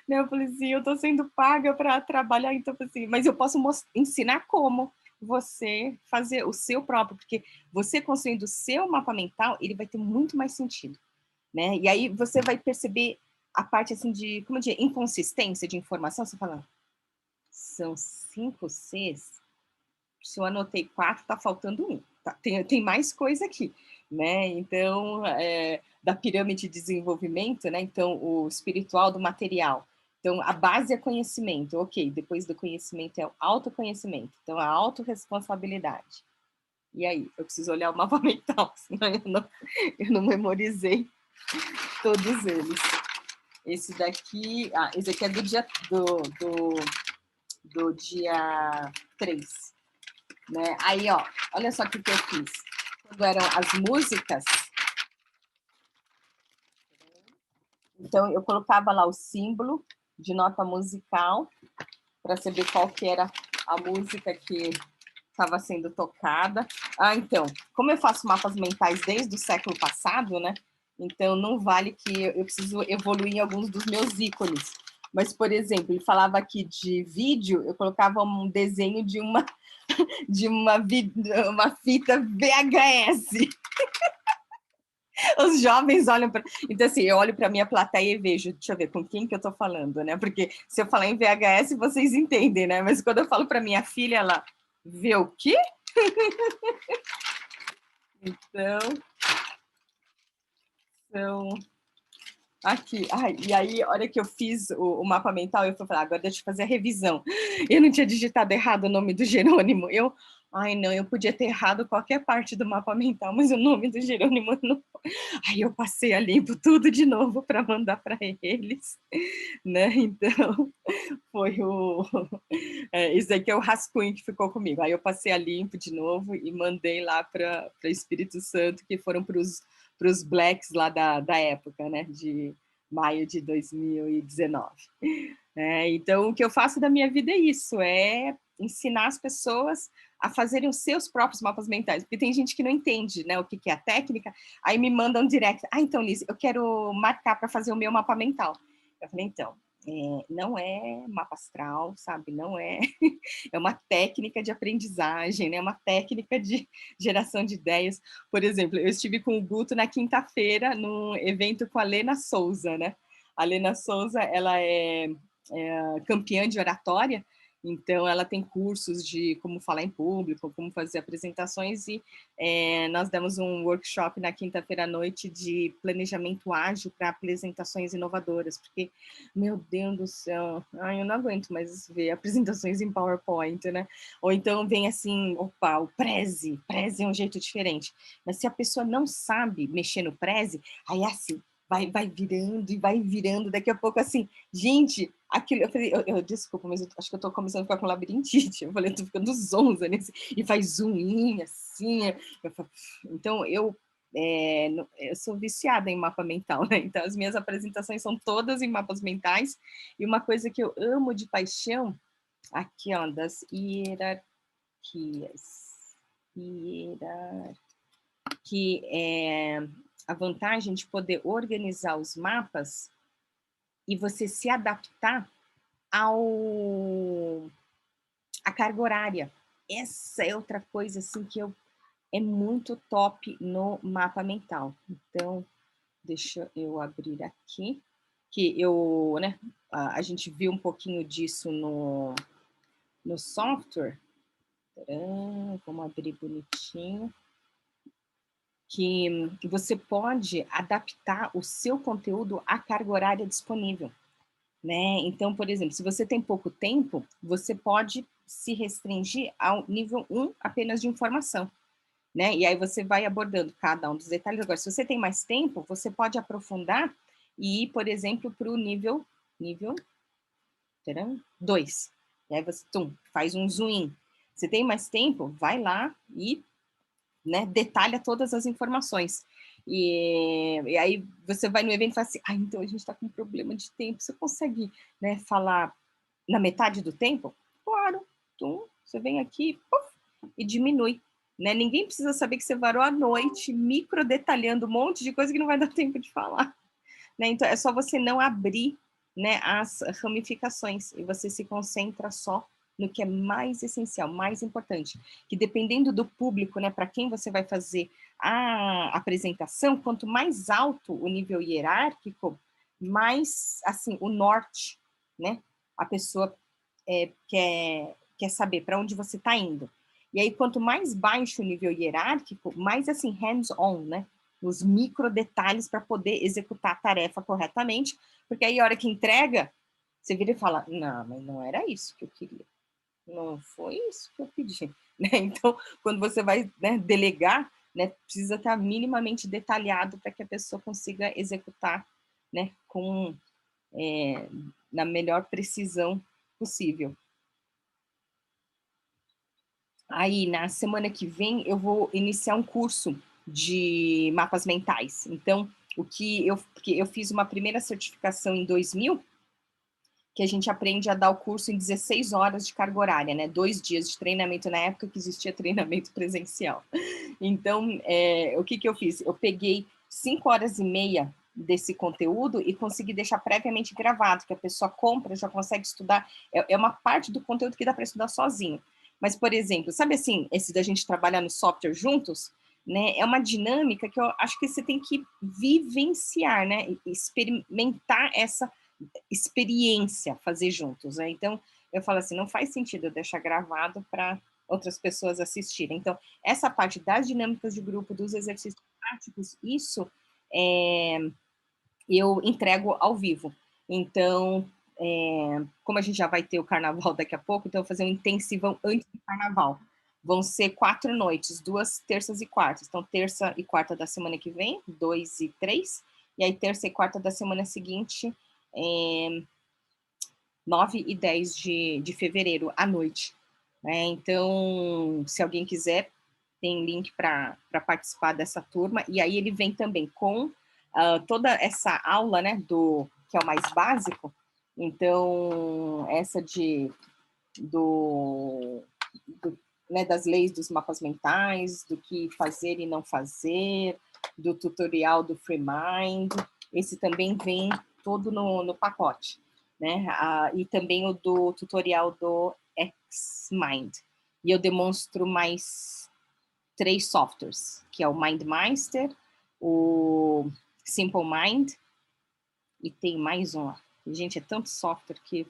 Né? Eu falei assim, eu estou sendo paga para trabalhar, então, assim, mas eu posso ensinar como você fazer o seu próprio, porque você construindo o seu mapa mental, ele vai ter muito mais sentido. Né? E aí você vai perceber a parte, assim, de, como eu diria, inconsistência de informação, você fala, são 5 Cs, se eu anotei 4, está faltando 1. Tá, tem mais coisa aqui, né? Então, da pirâmide de desenvolvimento, né? Então, o espiritual do material. Então, a base é conhecimento, ok. Depois do conhecimento é o autoconhecimento. Então, a autorresponsabilidade. E aí, eu preciso olhar o mapa mental, senão eu não memorizei todos eles. Esse daqui, esse aqui é do dia do dia 3, né? Aí, ó, olha só o que eu fiz. Quando eram as músicas, então eu colocava lá o símbolo de nota musical para saber qual que era a música que estava sendo tocada. Então, como eu faço mapas mentais desde o século passado, né? Então não vale que eu preciso evoluir em alguns dos meus ícones. Mas, por exemplo, ele falava aqui de vídeo, eu colocava um desenho de uma fita VHS. Os jovens olham para... Então, assim, eu olho para a minha plateia e vejo, deixa eu ver, com quem que eu estou falando, né? Porque se eu falar em VHS, vocês entendem, né? Mas quando eu falo para minha filha, ela vê o quê? Então... Aqui, e aí, a hora que eu fiz o mapa mental, eu falei, agora deixa eu fazer a revisão. Eu não tinha digitado errado o nome do Jerônimo. Não, eu podia ter errado qualquer parte do mapa mental, mas o nome do Jerônimo não. Aí eu passei a limpo tudo de novo para mandar para eles, né? Então, foi isso aqui é o rascunho que ficou comigo. Aí eu passei a limpo de novo e mandei lá para Espírito Santo, que foram para os blacks lá da época, né, de maio de 2019. Então, o que eu faço da minha vida é isso, é ensinar as pessoas a fazerem os seus próprios mapas mentais, porque tem gente que não entende, né, o que é a técnica, aí me mandam direct, então, Liz, eu quero marcar para fazer o meu mapa mental. Eu falei, então, não é mapa astral, sabe? Não é... É uma técnica de aprendizagem, né? Uma técnica de geração de ideias. Por exemplo, eu estive com o Guto na quinta-feira num evento com a Lena Souza, né? A Lena Souza, ela é campeã de oratória, então ela tem cursos de como falar em público, como fazer apresentações, e nós demos um workshop na quinta-feira à noite de planejamento ágil para apresentações inovadoras, porque, meu Deus do céu, eu não aguento mais ver apresentações em PowerPoint, né? Ou então vem assim, opa, o Prezi é um jeito diferente, mas se a pessoa não sabe mexer no Prezi, aí é assim, vai virando e vai virando, daqui a pouco assim, gente, aquilo, eu falei, desculpa, mas eu acho que eu tô começando a ficar com labirintite, eu falei, eu tô ficando zonza nesse, e faz zoom in, assim, então eu sou viciada em mapa mental, né? Então as minhas apresentações são todas em mapas mentais, e uma coisa que eu amo de paixão, aqui ó, das hierarquias, que é a vantagem de poder organizar os mapas e você se adaptar à carga horária. Essa é outra coisa assim que é muito top no mapa mental. Então, deixa eu abrir aqui, que né, a gente viu um pouquinho disso no software. Vamos abrir bonitinho. Que você pode adaptar o seu conteúdo à carga horária disponível, né? Então, por exemplo, se você tem pouco tempo, você pode se restringir ao nível 1 apenas de informação, né? E aí você vai abordando cada um dos detalhes. Agora, se você tem mais tempo, você pode aprofundar e ir, por exemplo, para o nível 2. E aí você faz um zoom in. Se tem mais tempo, vai lá e, né, detalha todas as informações. E aí você vai no evento e fala assim, então a gente está com um problema de tempo, você consegue, né, falar na metade do tempo? Claro, você vem aqui e diminui. Né? Ninguém precisa saber que você varou à noite, micro detalhando um monte de coisa que não vai dar tempo de falar. Né? Então é só você não abrir, né, as ramificações e você se concentra só no que é mais essencial, mais importante, que dependendo do público, né, para quem você vai fazer a apresentação, quanto mais alto o nível hierárquico, mais, assim, o norte, né, a pessoa quer saber para onde você está indo. E aí, quanto mais baixo o nível hierárquico, mais, assim, hands-on, né, os micro detalhes para poder executar a tarefa corretamente, porque aí a hora que entrega, você vira e fala, não, mas não era isso que eu queria. Não foi isso que eu pedi. Né? Então, quando você vai, né, delegar, né, precisa estar minimamente detalhado para que a pessoa consiga executar, né, na melhor precisão possível. Aí, na semana que vem, eu vou iniciar um curso de mapas mentais. Então, porque eu fiz uma primeira certificação em 2000, que a gente aprende a dar o curso em 16 horas de carga horária, né? 2 dias de treinamento na época que existia treinamento presencial. Então, o que eu fiz? Eu peguei 5 horas e meia desse conteúdo e consegui deixar previamente gravado, que a pessoa compra, já consegue estudar. É uma parte do conteúdo que dá para estudar sozinho. Mas, por exemplo, sabe assim, esse da gente trabalhar no software juntos, né? É uma dinâmica que eu acho que você tem que vivenciar, né? Experimentar essa experiência, fazer juntos, né? Então, eu falo assim, não faz sentido eu deixar gravado para outras pessoas assistirem. Então, essa parte das dinâmicas de grupo, dos exercícios práticos, isso eu entrego ao vivo. Então, como a gente já vai ter o carnaval daqui a pouco, então eu vou fazer um intensivão antes do carnaval. Vão ser 4 noites, 2 terças e quartas. Então, terça e quarta da semana que vem, 2 e 3. E aí, terça e quarta da semana seguinte, 9 e 10 de fevereiro, à noite. Né? Então, se alguém quiser, tem link para participar dessa turma. E aí ele vem também com toda essa aula, né, que é o mais básico. Então, essa né, das leis dos mapas mentais, do que fazer e não fazer, do tutorial do Free Mind. Esse também vem todo no pacote. Né? E também o do tutorial do X-Mind. E eu demonstro mais 3 softwares, que é o MindMeister, o Simple Mind, e tem mais um lá. Gente, é tanto software que...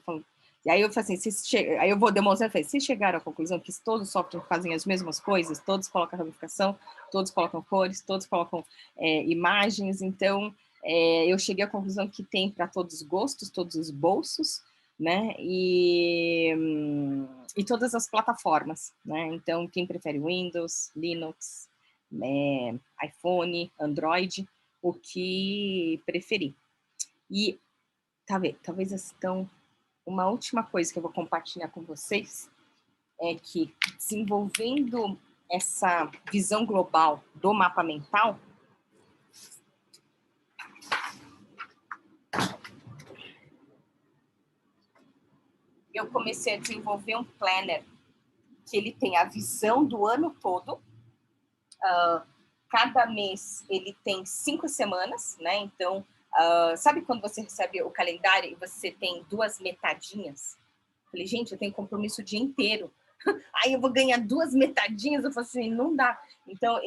E aí eu falo assim, aí eu vou demonstrar, se chegaram à conclusão que todos os softwares fazem as mesmas coisas, todos colocam ramificação, todos colocam cores, todos colocam imagens, então eu cheguei à conclusão que tem para todos os gostos, todos os bolsos, né, e todas as plataformas, né, então quem prefere Windows, Linux, iPhone, Android, o que preferir. E talvez então, uma última coisa que eu vou compartilhar com vocês é que, desenvolvendo essa visão global do mapa mental, eu comecei a desenvolver um planner que ele tem a visão do ano todo. Cada mês ele tem 5 semanas, né? Então, sabe quando você recebe o calendário e você tem 2 metadinhas? Eu falei, gente, eu tenho compromisso o dia inteiro. Aí eu vou ganhar 2 metadinhas? Eu falei assim, não dá. Então,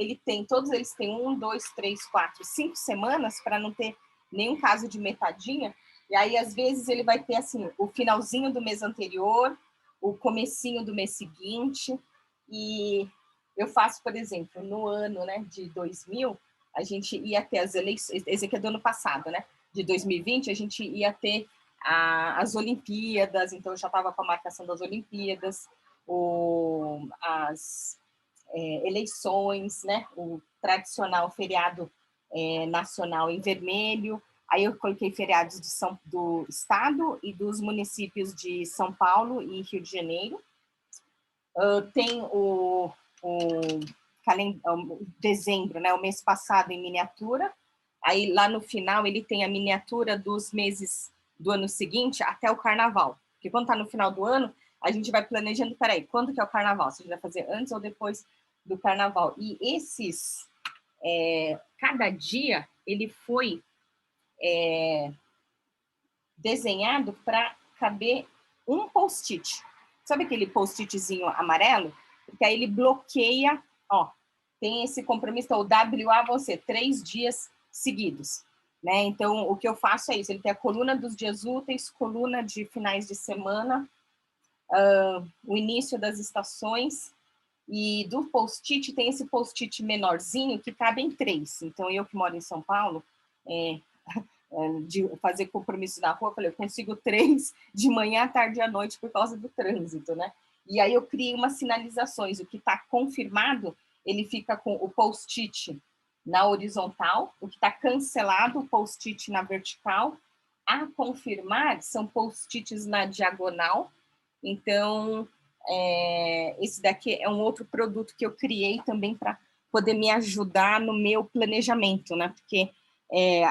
todos eles têm 1, 2, 3, 4, 5 semanas para não ter nenhum caso de metadinha. E aí, às vezes, ele vai ter assim, o finalzinho do mês anterior, o comecinho do mês seguinte. E eu faço, por exemplo, no ano, né, de 2000, a gente ia ter as eleições, esse aqui é do ano passado, né? De 2020, a gente ia ter as Olimpíadas, então eu já estava com a marcação das Olimpíadas, as eleições, né? O tradicional feriado nacional em vermelho. Aí eu coloquei feriados do estado e dos municípios de São Paulo e Rio de Janeiro. Tem o dezembro, né? O mês passado em miniatura. Aí lá no final ele tem a miniatura dos meses do ano seguinte até o carnaval. Porque quando está no final do ano, a gente vai planejando, peraí, quando que é o carnaval? Se a gente vai fazer antes ou depois do carnaval. E cada dia ele foi desenhado para caber um post-it. Sabe aquele post-itzinho amarelo? Porque aí ele bloqueia, ó, tem esse compromisso, o WA vão ser 3 dias seguidos, né? Então, o que eu faço é isso, ele tem a coluna dos dias úteis, coluna de finais de semana, o início das estações, e do post-it tem esse post-it menorzinho que cabe em 3. Então, eu que moro em São Paulo, de fazer compromisso na rua, eu falei, eu consigo 3 de manhã, à tarde e à noite por causa do trânsito, né? E aí eu criei umas sinalizações, o que está confirmado, ele fica com o post-it na horizontal, o que está cancelado, o post-it na vertical, a confirmar são post-its na diagonal. Então, esse daqui é um outro produto que eu criei também para poder me ajudar no meu planejamento, né? Porque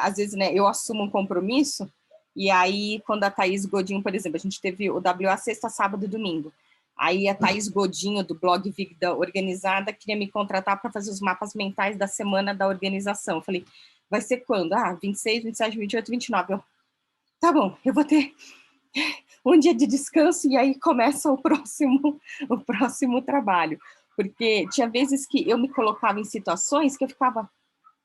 às vezes, né, eu assumo um compromisso e aí quando a Thaís Godinho, por exemplo, a gente teve o WA sexta, sábado e domingo. Aí a Thaís Godinho, do blog Vida Organizada, queria me contratar para fazer os mapas mentais da semana da organização. Eu falei, vai ser quando? 26, 27, 28, 29. Tá bom, eu vou ter um dia de descanso e aí começa o próximo trabalho. Porque tinha vezes que eu me colocava em situações que eu ficava,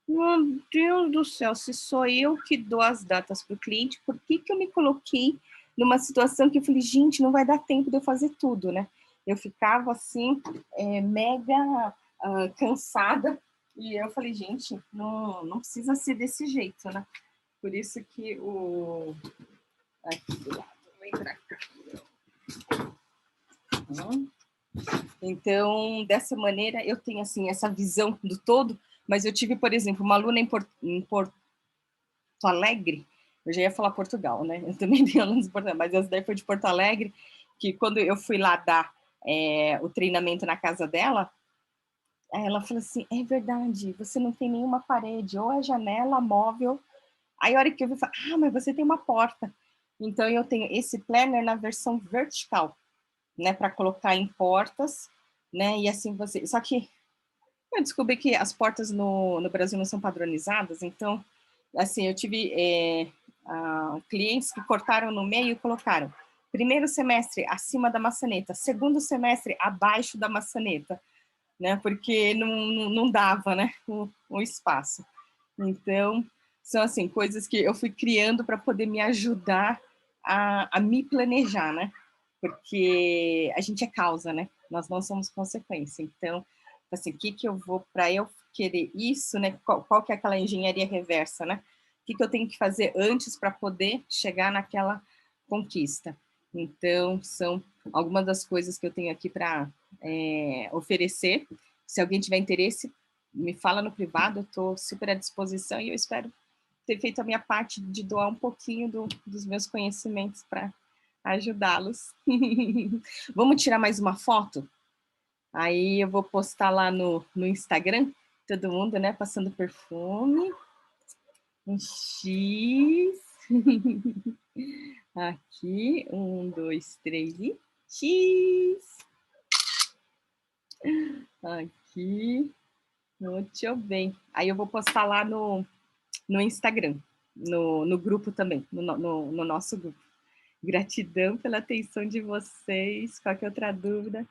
meu Deus do céu, se sou eu que dou as datas para o cliente, por que eu me coloquei numa situação que eu falei, gente, não vai dar tempo de eu fazer tudo, né? Eu ficava assim, mega cansada, e eu falei, gente, não precisa ser desse jeito, né? Por isso que aqui do lado, vou entrar cá. Então, dessa maneira, eu tenho assim essa visão do todo, mas eu tive, por exemplo, uma aluna em Porto Alegre, eu já ia falar Portugal, né? Eu também tenho alunos em Portugal, mas essa daí foi de Porto Alegre, que quando eu fui lá dar o treinamento na casa dela, ela falou assim, é verdade, você não tem nenhuma parede, ou é janela, móvel. Aí a hora que eu vi, eu falei, mas você tem uma porta. Então eu tenho esse planner na versão vertical, né, para colocar em portas, né, e assim você... Só que eu descobri que as portas no Brasil não são padronizadas, então, assim, eu tive clientes que cortaram no meio e colocaram primeiro semestre acima da maçaneta, segundo semestre abaixo da maçaneta, né, porque não dava, né, o espaço. Então, são, assim, coisas que eu fui criando para poder me ajudar a me planejar, né, porque a gente é causa, né, nós não somos consequência. Então, assim, o que eu vou, para eu querer isso, né, qual que é aquela engenharia reversa, né, o que eu tenho que fazer antes para poder chegar naquela conquista. Então, são algumas das coisas que eu tenho aqui para oferecer. Se alguém tiver interesse, me fala no privado, eu estou super à disposição e eu espero ter feito a minha parte de doar um pouquinho dos meus conhecimentos para ajudá-los. Vamos tirar mais uma foto? Aí eu vou postar lá no Instagram, todo mundo, né, passando perfume. Um X. Aqui, 1, 2, 3 e X. Aqui. Muito bem. Aí eu vou postar lá no Instagram, no grupo também, no nosso grupo. Gratidão pela atenção de vocês. Qualquer outra dúvida,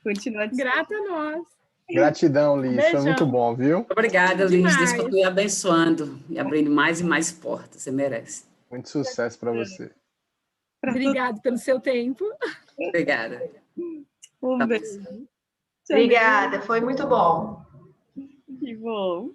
continua. Grata a nós. Gratidão, Liz. Foi muito bom, viu? Obrigada, Liz. Demais. Deus continue abençoando e abrindo mais e mais portas. Você merece. Muito sucesso para você. Obrigada pelo seu tempo. Obrigada. Um beijo. Obrigada, foi muito bom. Que bom.